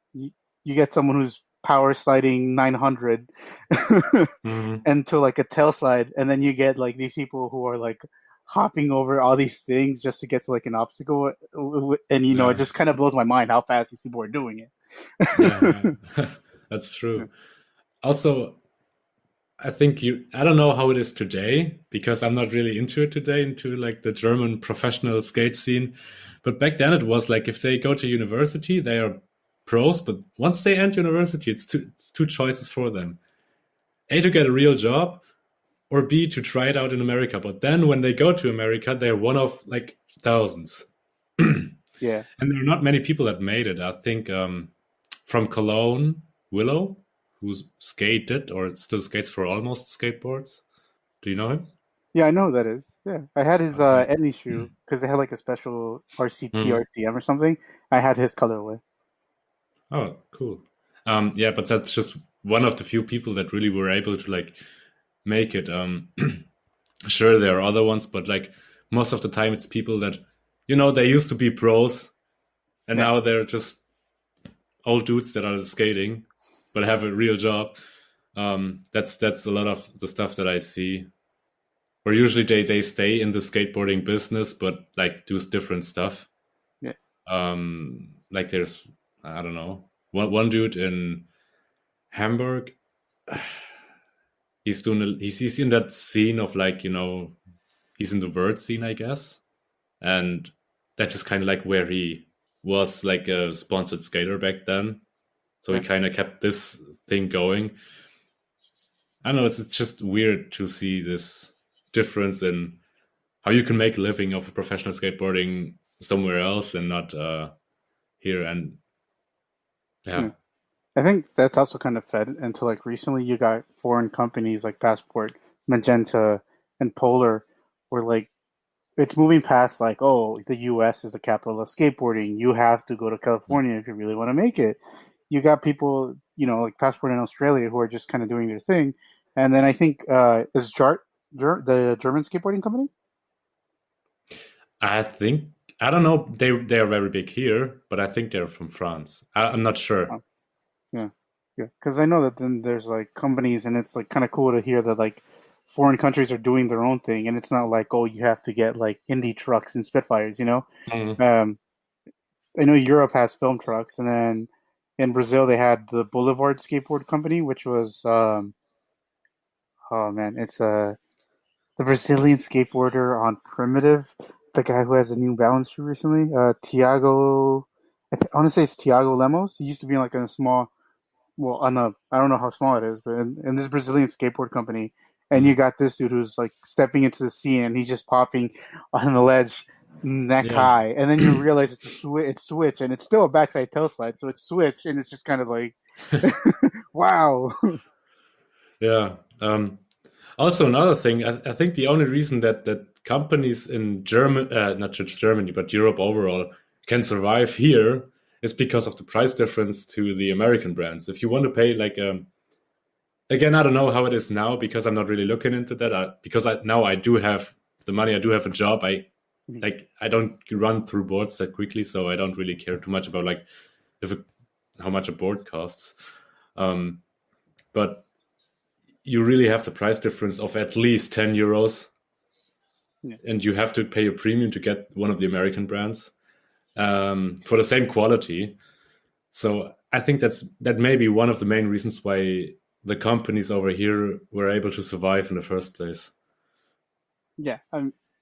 get someone who's power sliding 900 Mhm. into like a tail slide, and then you get like these people who are like hopping over all these things just to get to like an obstacle, and it Yeah, just kind of blows my mind how fast these people are doing yeah, it. yeah. That's true. Also, I think I don't know how it is today because I'm not really into it today, into like the German professional skate scene. But back then it was like if they go to university, they are pros, but once they end university, it's two choices for them. A, to get a real job, or B, to try it out in America. But then when they go to America, they're one of like thousands. Yeah. And there are not many people that made it. I think from Cologne, Willow, who skated or still skates for Almost Skateboards. Do you know him? Yeah, I know who that is. Yeah, I had his Yeah. Etnies shoe because they had like a special RCT Mhm. RCM or something. I had his colorway. Oh, cool. Yeah, but that's just one of the few people that really were able to like make it. Sure, there are other ones, but like most of the time, it's people that they used to be pros, and Yeah, now they're just old dudes that are skating, but have a real job. That's a lot of the stuff that I see. Or usually they stay in the skateboarding business, but like do different stuff. yeah, Like there's, I don't know, one dude in Hamburg. He's in that scene of like he's in the word scene, I guess, and that's just kind of like where he was like a sponsored skater back then. So he kind of kept this thing going. I don't know, it's just weird to see this difference in how you can make a living of professional skateboarding somewhere else and not here. And yeah. I think that's also kind of fed into like recently you got foreign companies like Passport, Magenta, and Polar, where like it's moving past like, oh, the US is the capital of skateboarding. You have to go to California if you really want to make it. You got people, like Passport in Australia who are just kind of doing their thing. And then I think is Jart the German skateboarding company? I think, I don't know, they are very big here, but I think they're from France. I'm not sure. Oh, yeah. Yeah. Because I know that then there's like companies and it's like kind of cool to hear that like foreign countries are doing their own thing and it's not like, oh, you have to get like indie trucks and Spitfires. Mm, Um, I know Europe has film trucks, and then in Brazil they had the Boulevard Skateboard Company, which was oh man, it's the Brazilian skateboarder on Primitive, the guy who has a New Balance shoe recently, Tiago. I want to say it's Tiago Lemos. He used to be like in a small, well, on the I don't know how small it is, but in this Brazilian skateboard company, and you mm. got this dude who's like stepping into the scene and he's just popping on the ledge neck Yeah. high, and then you realize it's switch, and it's still a backside tail slide, so it's switch, and it's just kind of like, wow. Yeah. Also, another thing, I think the only reason that companies in German, not just Germany, but Europe overall, can survive here is because of the price difference to the American brands. If you want to pay like, again, I don't know how it is now because I'm not really looking into that. Because now I do have the money, I do have a job. I don't run through boards that quickly, so I don't really care too much about like how much a board costs. But you really have the price difference of at least 10 euros, Yeah. and you have to pay a premium to get one of the American brands for the same quality. So I think that may be one of the main reasons why the companies over here were able to survive in the first place. Yeah,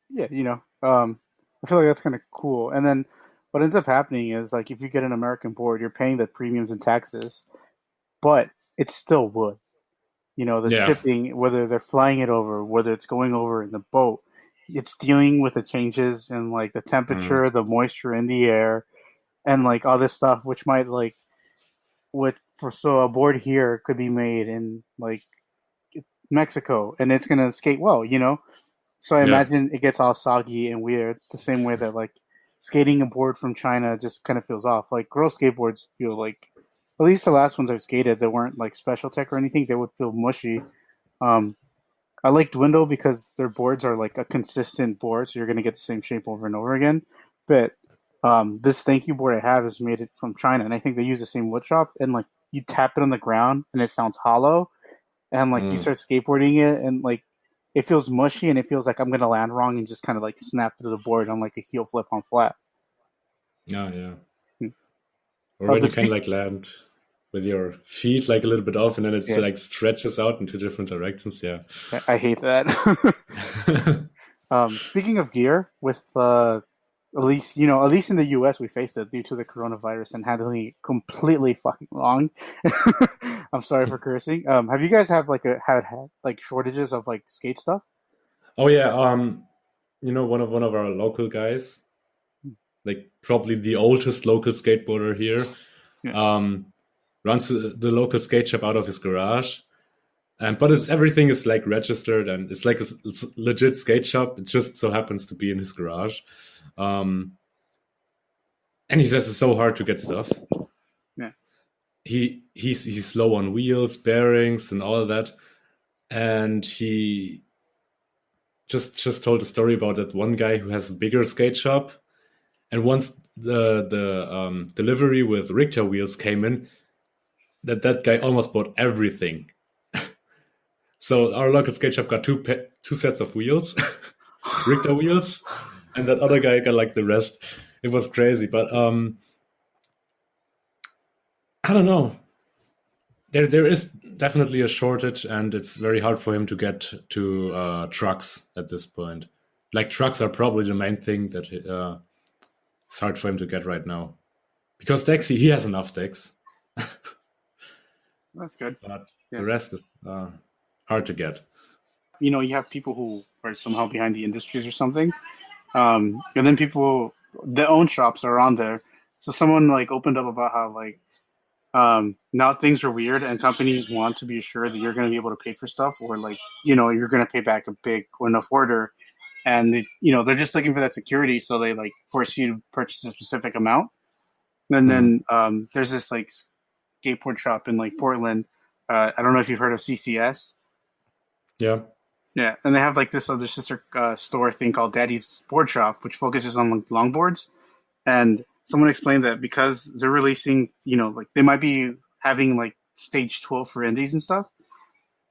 yeah, I feel like that's kind of cool. And then what ends up happening is like if you get an American board, you're paying the premiums and taxes, but it's still wood. The Yeah. shipping, whether they're flying it over, whether it's going over in the boat, it's dealing with the changes in like the Mm. temperature, the moisture in the air, and like all this stuff, which might like so a board here could be made in like Mexico and it's gonna skate well. So I Yeah. imagine it gets all soggy and weird, the same way that like skating a board from China just kind of feels off. Like girl skateboards feel like, at least the last ones I've skated that weren't like special tech or anything, they would feel mushy. Um, I like Dwindle because their boards are like a consistent board, so you're gonna get the same shape over and over again. But this thank you board I have is made it from China, and I think they use the same wood shop. And like you tap it on the ground, and it sounds hollow, and like you Mm. start skateboarding it, and like it feels mushy, and it feels like I'm gonna land wrong and just kind of like snap through the board on like a heel flip on flat. Yeah. Yeah. Hmm. Or when But you can speak, like land with your feet like a little bit off and then it's yeah, like stretches out into different directions. Yeah. I hate that. Speaking of gear, with at least in the U.S. we faced it due to the coronavirus and handling it completely fucking wrong. I'm sorry for cursing. Have you guys have like had like shortages of like skate stuff? Oh yeah. One of our local guys, like probably the oldest local skateboarder here, Yeah. um, runs the local skate shop out of his garage. But it's everything is like registered and it's like it's a legit skate shop. It just so happens to be in his garage. Um, and he says it's so hard to get stuff. Yeah. He's slow on wheels, bearings, and all of that. And he just told a story about that one guy who has a bigger skate shop. And once the delivery with Richter wheels came in, that guy almost bought everything. So our local skate shop got two sets of wheels, Richter wheels, and that other guy got like the rest. It was crazy, but I don't know. There is definitely a shortage, and it's very hard for him to get to trucks at this point. Like trucks are probably the main thing that it's hard for him to get right now because decks he has enough decks. That's good. But Yeah. the rest is hard to get. You know, you have people who are somehow behind the industries or something, and then people their own shops are on there. So someone like opened up about how like now things are weird and companies want to be assured that you're going to be able to pay for stuff, or like you're going to pay back a big or enough order, and they're just looking for that security, so they like force you to purchase a specific amount. And then there's this like skateboard shop in like Portland. I don't know if you've heard of CCS. Yeah. Yeah, and they have like this other sister store thing called Daddy's Board Shop, which focuses on like, longboards. And someone explained that because they're releasing, like they might be having like stage 12 for indies and stuff.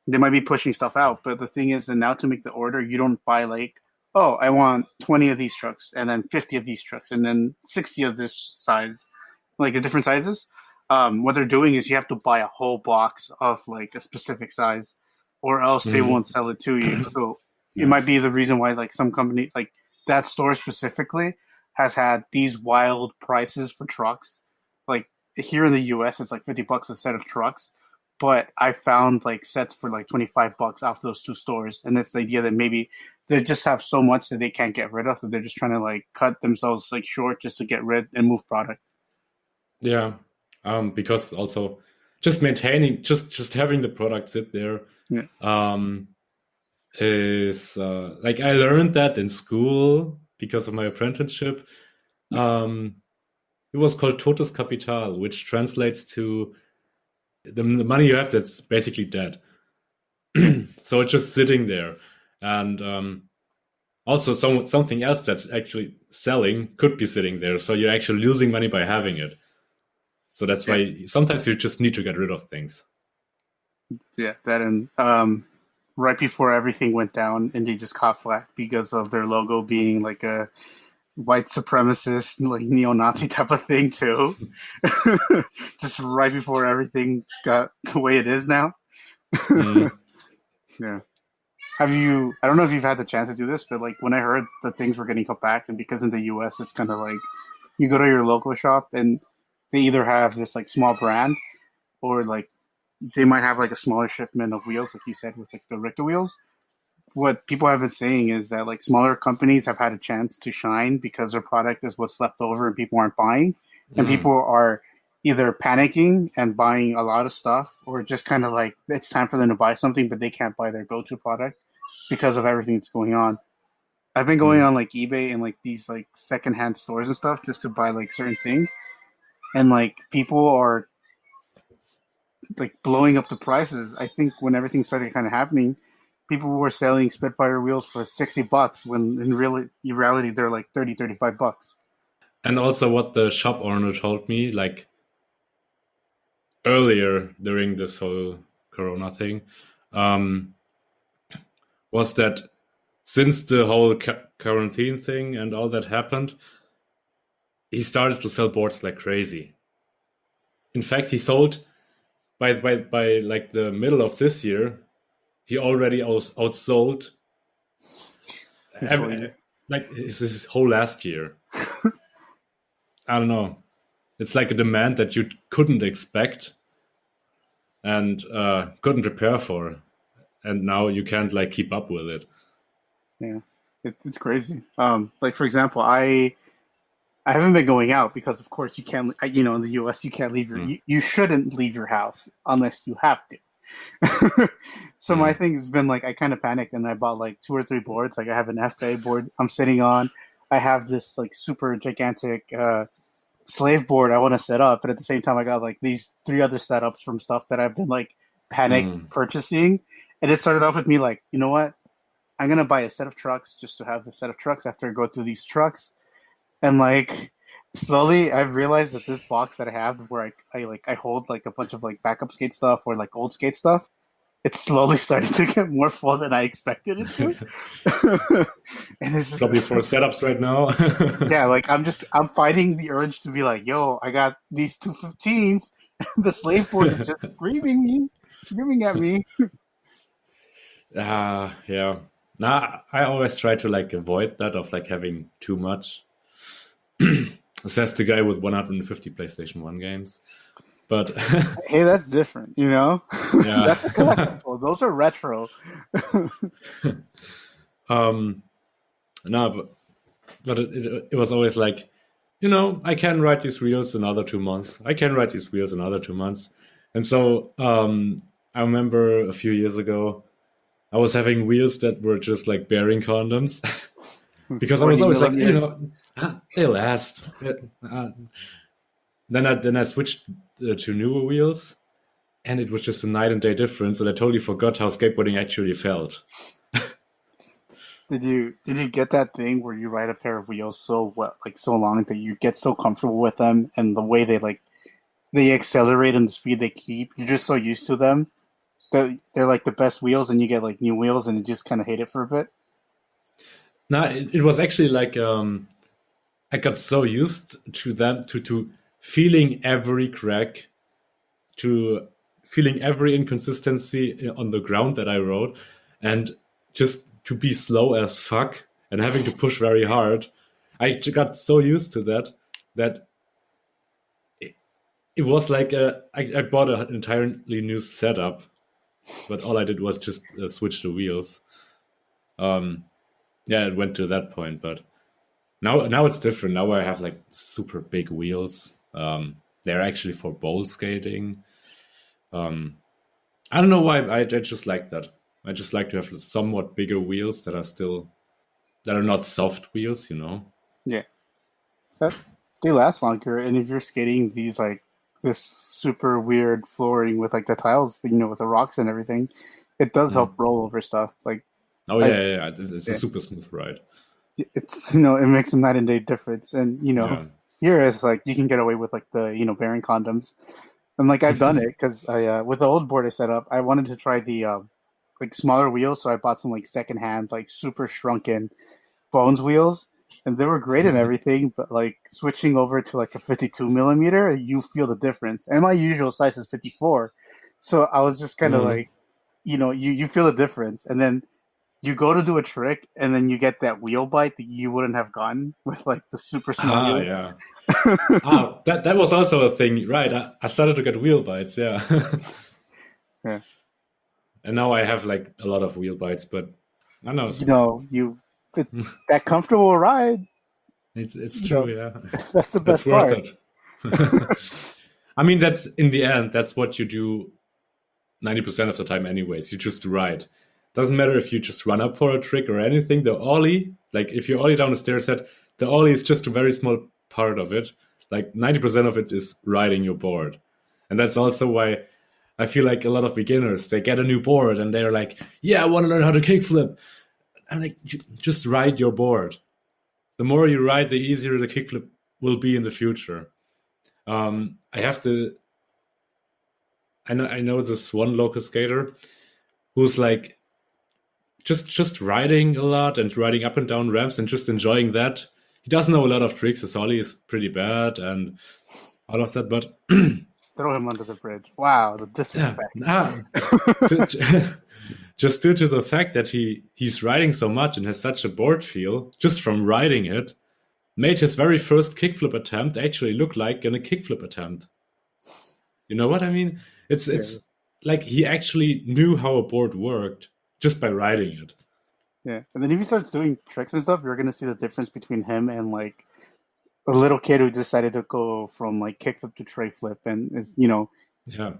They might be pushing stuff out, but the thing is that now to make the order, you don't buy like, oh, I want 20 of these trucks, and then 50 of these trucks, and then 60 of this size, like the different sizes. What they're doing is you have to buy a whole box of like a specific size, or else they won't sell it to you. So it might be the reason why like some company like that store specifically has had these wild prices for trucks. Like here in the US it's like $50 a set of trucks, but I found like sets for like $25 off those two stores. And it's the idea that maybe they just have so much that they can't get rid of, so they're just trying to like cut themselves like short just to get rid and move product. Yeah. Because also just maintaining, just having the product sit there, is like I learned that in school because of my apprenticeship. It was called Totes Kapital, which translates to the money you have that's basically dead. So it's just sitting there. And also something else that's actually selling could be sitting there. So you're actually losing money by having it. So that's why sometimes you just need to get rid of things. Yeah, that and right before everything went down, and they just caught flack because of their logo being like a white supremacist, like neo-Nazi type of thing too. Just right before everything got the way it is now. Yeah. I don't know if you've had the chance to do this, but like when I heard that things were getting cut back, and because in the US it's kind of like you go to your local shop and they either have this like small brand, or like they might have like a smaller shipment of wheels, like you said, with like the Richter wheels. What people have been saying is that like smaller companies have had a chance to shine because their product is what's left over and people aren't buying. And people are either panicking and buying a lot of stuff, or just kind of like it's time for them to buy something, but they can't buy their go-to product because of everything that's going on. I've been going on like eBay and like these like secondhand stores and stuff just to buy like certain things. And like people are like blowing up the prices. I think when everything started kind of happening, people were selling Spitfire wheels for $60 when in reality they're like $35. And also what the shop owner told me, like earlier during this whole Corona thing, was that since the whole quarantine thing and all that happened, he started to sell boards like crazy. In fact, he sold by like the middle of this year, he already outsold like his whole last year. I don't know. It's like a demand that you couldn't expect and couldn't prepare for, and now you can't like keep up with it. Yeah, it's crazy. Like for example, I haven't been going out because, of course, you can't. In the U.S., you can't leave you shouldn't leave your house unless you have to. So my thing has been like I kind of panicked and I bought like 2 or 3 boards. Like I have an FA board I'm sitting on. I have this like super gigantic slave board I want to set up, but at the same time I got like these 3 other setups from stuff that I've been like panicked purchasing. And it started off with me like, you know what? I'm gonna buy a set of trucks just to have a set of trucks after I go through these trucks. And like slowly I've realized that this box that I have where I hold like a bunch of like backup skate stuff or like old skate stuff, it's slowly starting to get more full than I expected it to. And it's just, probably 4 setups right now. Yeah, like I'm fighting the urge to be like, yo, I got these 215s. The slave board is just screaming at me. Yeah. Nah, I always try to like avoid that of like having too much. Says the guy with 150 PlayStation 1 games. But Hey, that's different, you know? That's a yeah. collectible. Those are retro. um, no, but it was always like, I can ride these wheels another 2 months. I can ride these wheels another 2 months. And so I remember a few years ago, I was having wheels that were just like bearing condoms because I was 40 always like, millimeters. they last. Then I switched to newer wheels, and it was just a night and day difference. And I totally forgot how skateboarding actually felt. Did you get that thing where you ride a pair of wheels so well, like so long that you get so comfortable with them and the way they accelerate and the speed they keep, you're just so used to them that they're like the best wheels and you get like new wheels and you just kind of hate it for a bit? No, it was actually like I got so used to them to feeling every crack, to feeling every inconsistency on the ground that I rode, and just to be slow as fuck and having to push very hard. I got so used to that it was like I bought an entirely new setup, but all I did was just switch the wheels. Um, yeah, it went to that point, but now it's different. Now I have like super big wheels. They're actually for bowl skating. Um, I don't know why. I just like that. I just like to have somewhat bigger wheels that are not soft wheels. Yeah, that they last longer. And if you're skating these like this super weird flooring with like the tiles, with the rocks and everything, it does help Mm. roll over stuff. Like Oh I, yeah. It's a yeah, super smooth ride. it's it makes a night and day difference. And Yeah. here it's like you can get away with like the bearing condoms, and like I've done it because I with the old board I set up, I wanted to try the like smaller wheels, so I bought some like secondhand like super shrunken Bones wheels, and they were great and Mhm. everything. But like switching over to like a 52 millimeter, you feel the difference. And my usual size is 54, so I was just kind of Mm. like, you feel the difference, and then you go to do a trick, and then you get that wheel bite that you wouldn't have gotten with like the super small Ah, wheel. yeah. That was also a thing, right? I started to get wheel bites, yeah. Yeah. And now I have like a lot of wheel bites, but I know You it, that comfortable ride. it's You true, know, yeah. that's the That's best worth part. it. I mean, that's in the end, that's what you do 90% of the time, anyways. You just ride. Doesn't matter if you just run up for a trick or anything. The ollie, like if you ollie down a stair set, the ollie is just a very small part of it. Like 90% of it is riding your board. And that's also why I feel like a lot of beginners, they get a new board and they're like, yeah, I want to learn how to kickflip. I'm like, just ride your board. The more you ride, the easier the kickflip will be in the future. I have to. I know this one local skater who's like just riding a lot and riding up and down ramps and just enjoying that. He doesn't know a lot of tricks. His ollie is pretty bad and all of that, but Throw him under the bridge. Wow, the yeah, disrespect. just due to the fact that he's riding so much and has such a board feel just from riding it, made his very first kickflip attempt actually look like a kickflip attempt. You know what I mean? Yeah. It's like he actually knew how a board worked just by riding it. Yeah, and then if he starts doing tricks and stuff, you're gonna see the difference between him and like a little kid who decided to go from like kickflip to tray flip, and Yeah, yeah,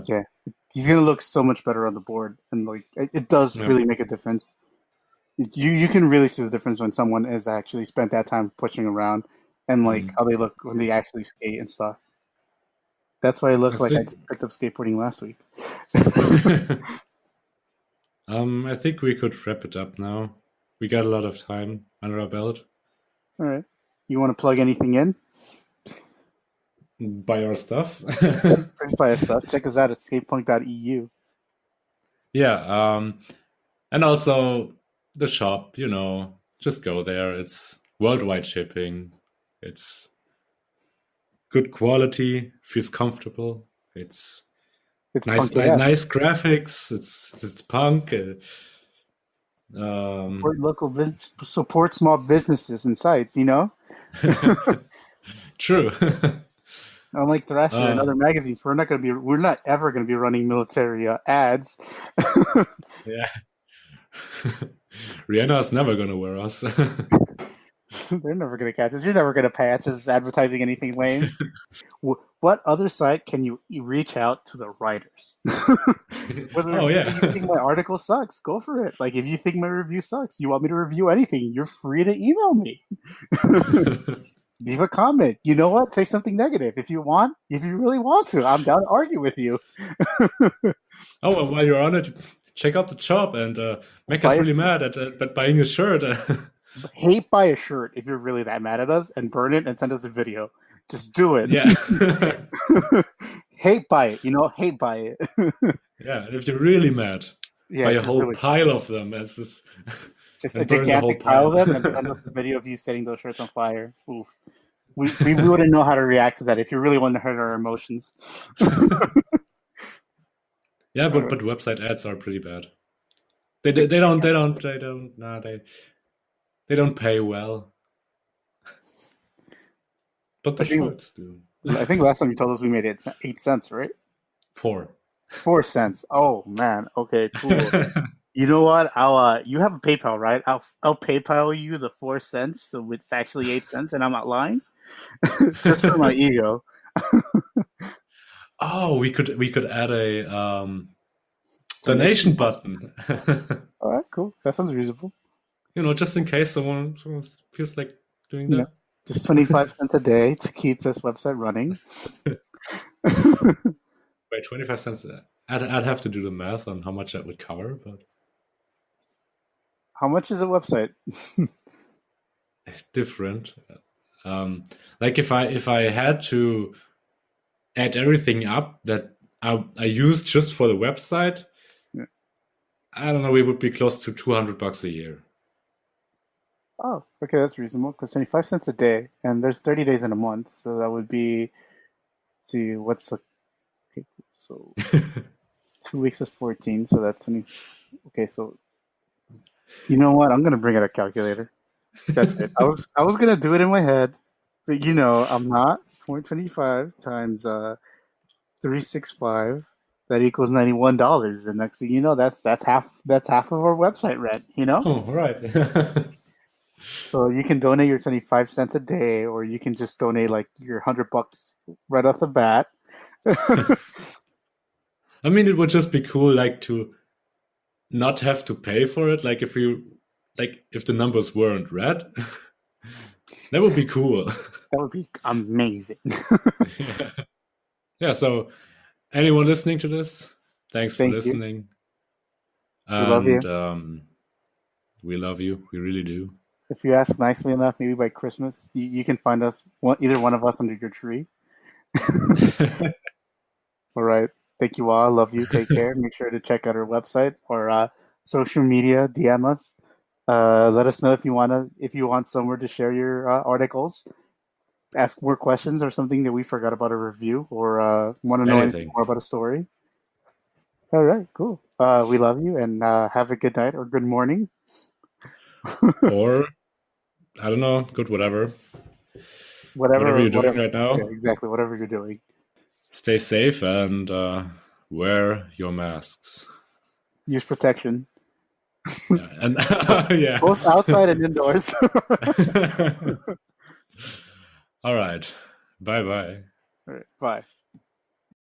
yeah, he's gonna look so much better on the board, and like it does yeah. really make a difference. You can really see the difference when someone has actually spent that time pushing around, and like Mm. how they look when they actually skate and stuff. That's why I I look like I think just picked up skateboarding last week. I think we could wrap it up now. We got a lot of time under our belt. All right, you want to plug anything in? Buy our stuff. Please buy us stuff. Check us out at skatepunk.eu. Yeah, and also the shop, just go there. It's worldwide shipping. It's good quality, feels comfortable. It's It's nice, punk nice, AF. nice graphics. It's punk. Um, Support local business, support small businesses and sites. true. Unlike Thrasher and other magazines, we're not ever gonna be running military ads. Yeah. Rihanna's never gonna wear us. They're never gonna catch us. You're never gonna patch us advertising anything lame. What other site can you reach out to the writers? Oh yeah. You think my article sucks, go for it. Like if you think my review sucks, you want me to review anything, you're free to email me. Leave a comment. You know what? Say something negative if you want. If you really want to, I'm down to argue with you. Oh, well, while you're on it, check out the shop and make us really mad at buying a shirt. Hate buy a shirt if you're really that mad at us, and burn it and send us a video. Just do it. Yeah. Hate buy it. Hate buy it. Yeah, and if you're really mad, buy a whole pile of them as this. Just a gigantic pile of them, and send us a video of you setting those shirts on fire. Oof. We wouldn't know how to react to that if you really wanted to hurt our emotions. Yeah, but website ads are pretty bad. They don't pay well. But the shorts do. I think last time you told us we made it 8 cents, right? 4 cents. Oh man. Okay, cool. You know what? You have a PayPal, right? I'll PayPal you the 4 cents, so it's actually 8 cents, and I'm not lying. Just for my ego. Oh, we could add a donation button. All right, cool. That sounds reasonable. Just in case someone feels like doing that. Yeah. Just 25 cents a day to keep this website running. Wait, 25 cents? I'd have to do the math on how much that would cover, but how much is a website? It's different. Like if I had to add everything up that I used just for the website, yeah. I don't know, we would be close to $200 a year. Oh, okay, that's reasonable. Because 25 cents a day, and there's 30 days in a month, so that would be. Let's see, what's the? Okay, so 2 weeks is 14, so that's 20. Okay, so you know what? I'm gonna bring out a calculator. That's it. I was gonna do it in my head, but I'm not. 0.25 times 365. That equals $91. And next thing you know, that's half of our website rent. Oh, right. So you can donate your 25 cents a day, or you can just donate like your $100 right off the bat. I mean, it would just be cool, like, to not have to pay for it. Like if the numbers weren't red, that would be cool. That would be amazing. Yeah. So anyone listening to this, thanks for listening. We love you. We love you. We really do. If you ask nicely enough, maybe by Christmas, you can find us, either one of us, under your tree. All right. Thank you all. I love you. Take care. Make sure to check out our website or social media. DM us. Let us know if you want somewhere to share your articles. Ask more questions or something that we forgot about a review, or want to know anything more about a story. All right. Cool. We love you, and have a good night or good morning. Or I don't know, good whatever you're doing right now. Yeah, exactly, whatever you're doing. Stay safe and wear your masks. Use protection. Yeah, and yeah, both outside and indoors. All right, bye. All right, bye.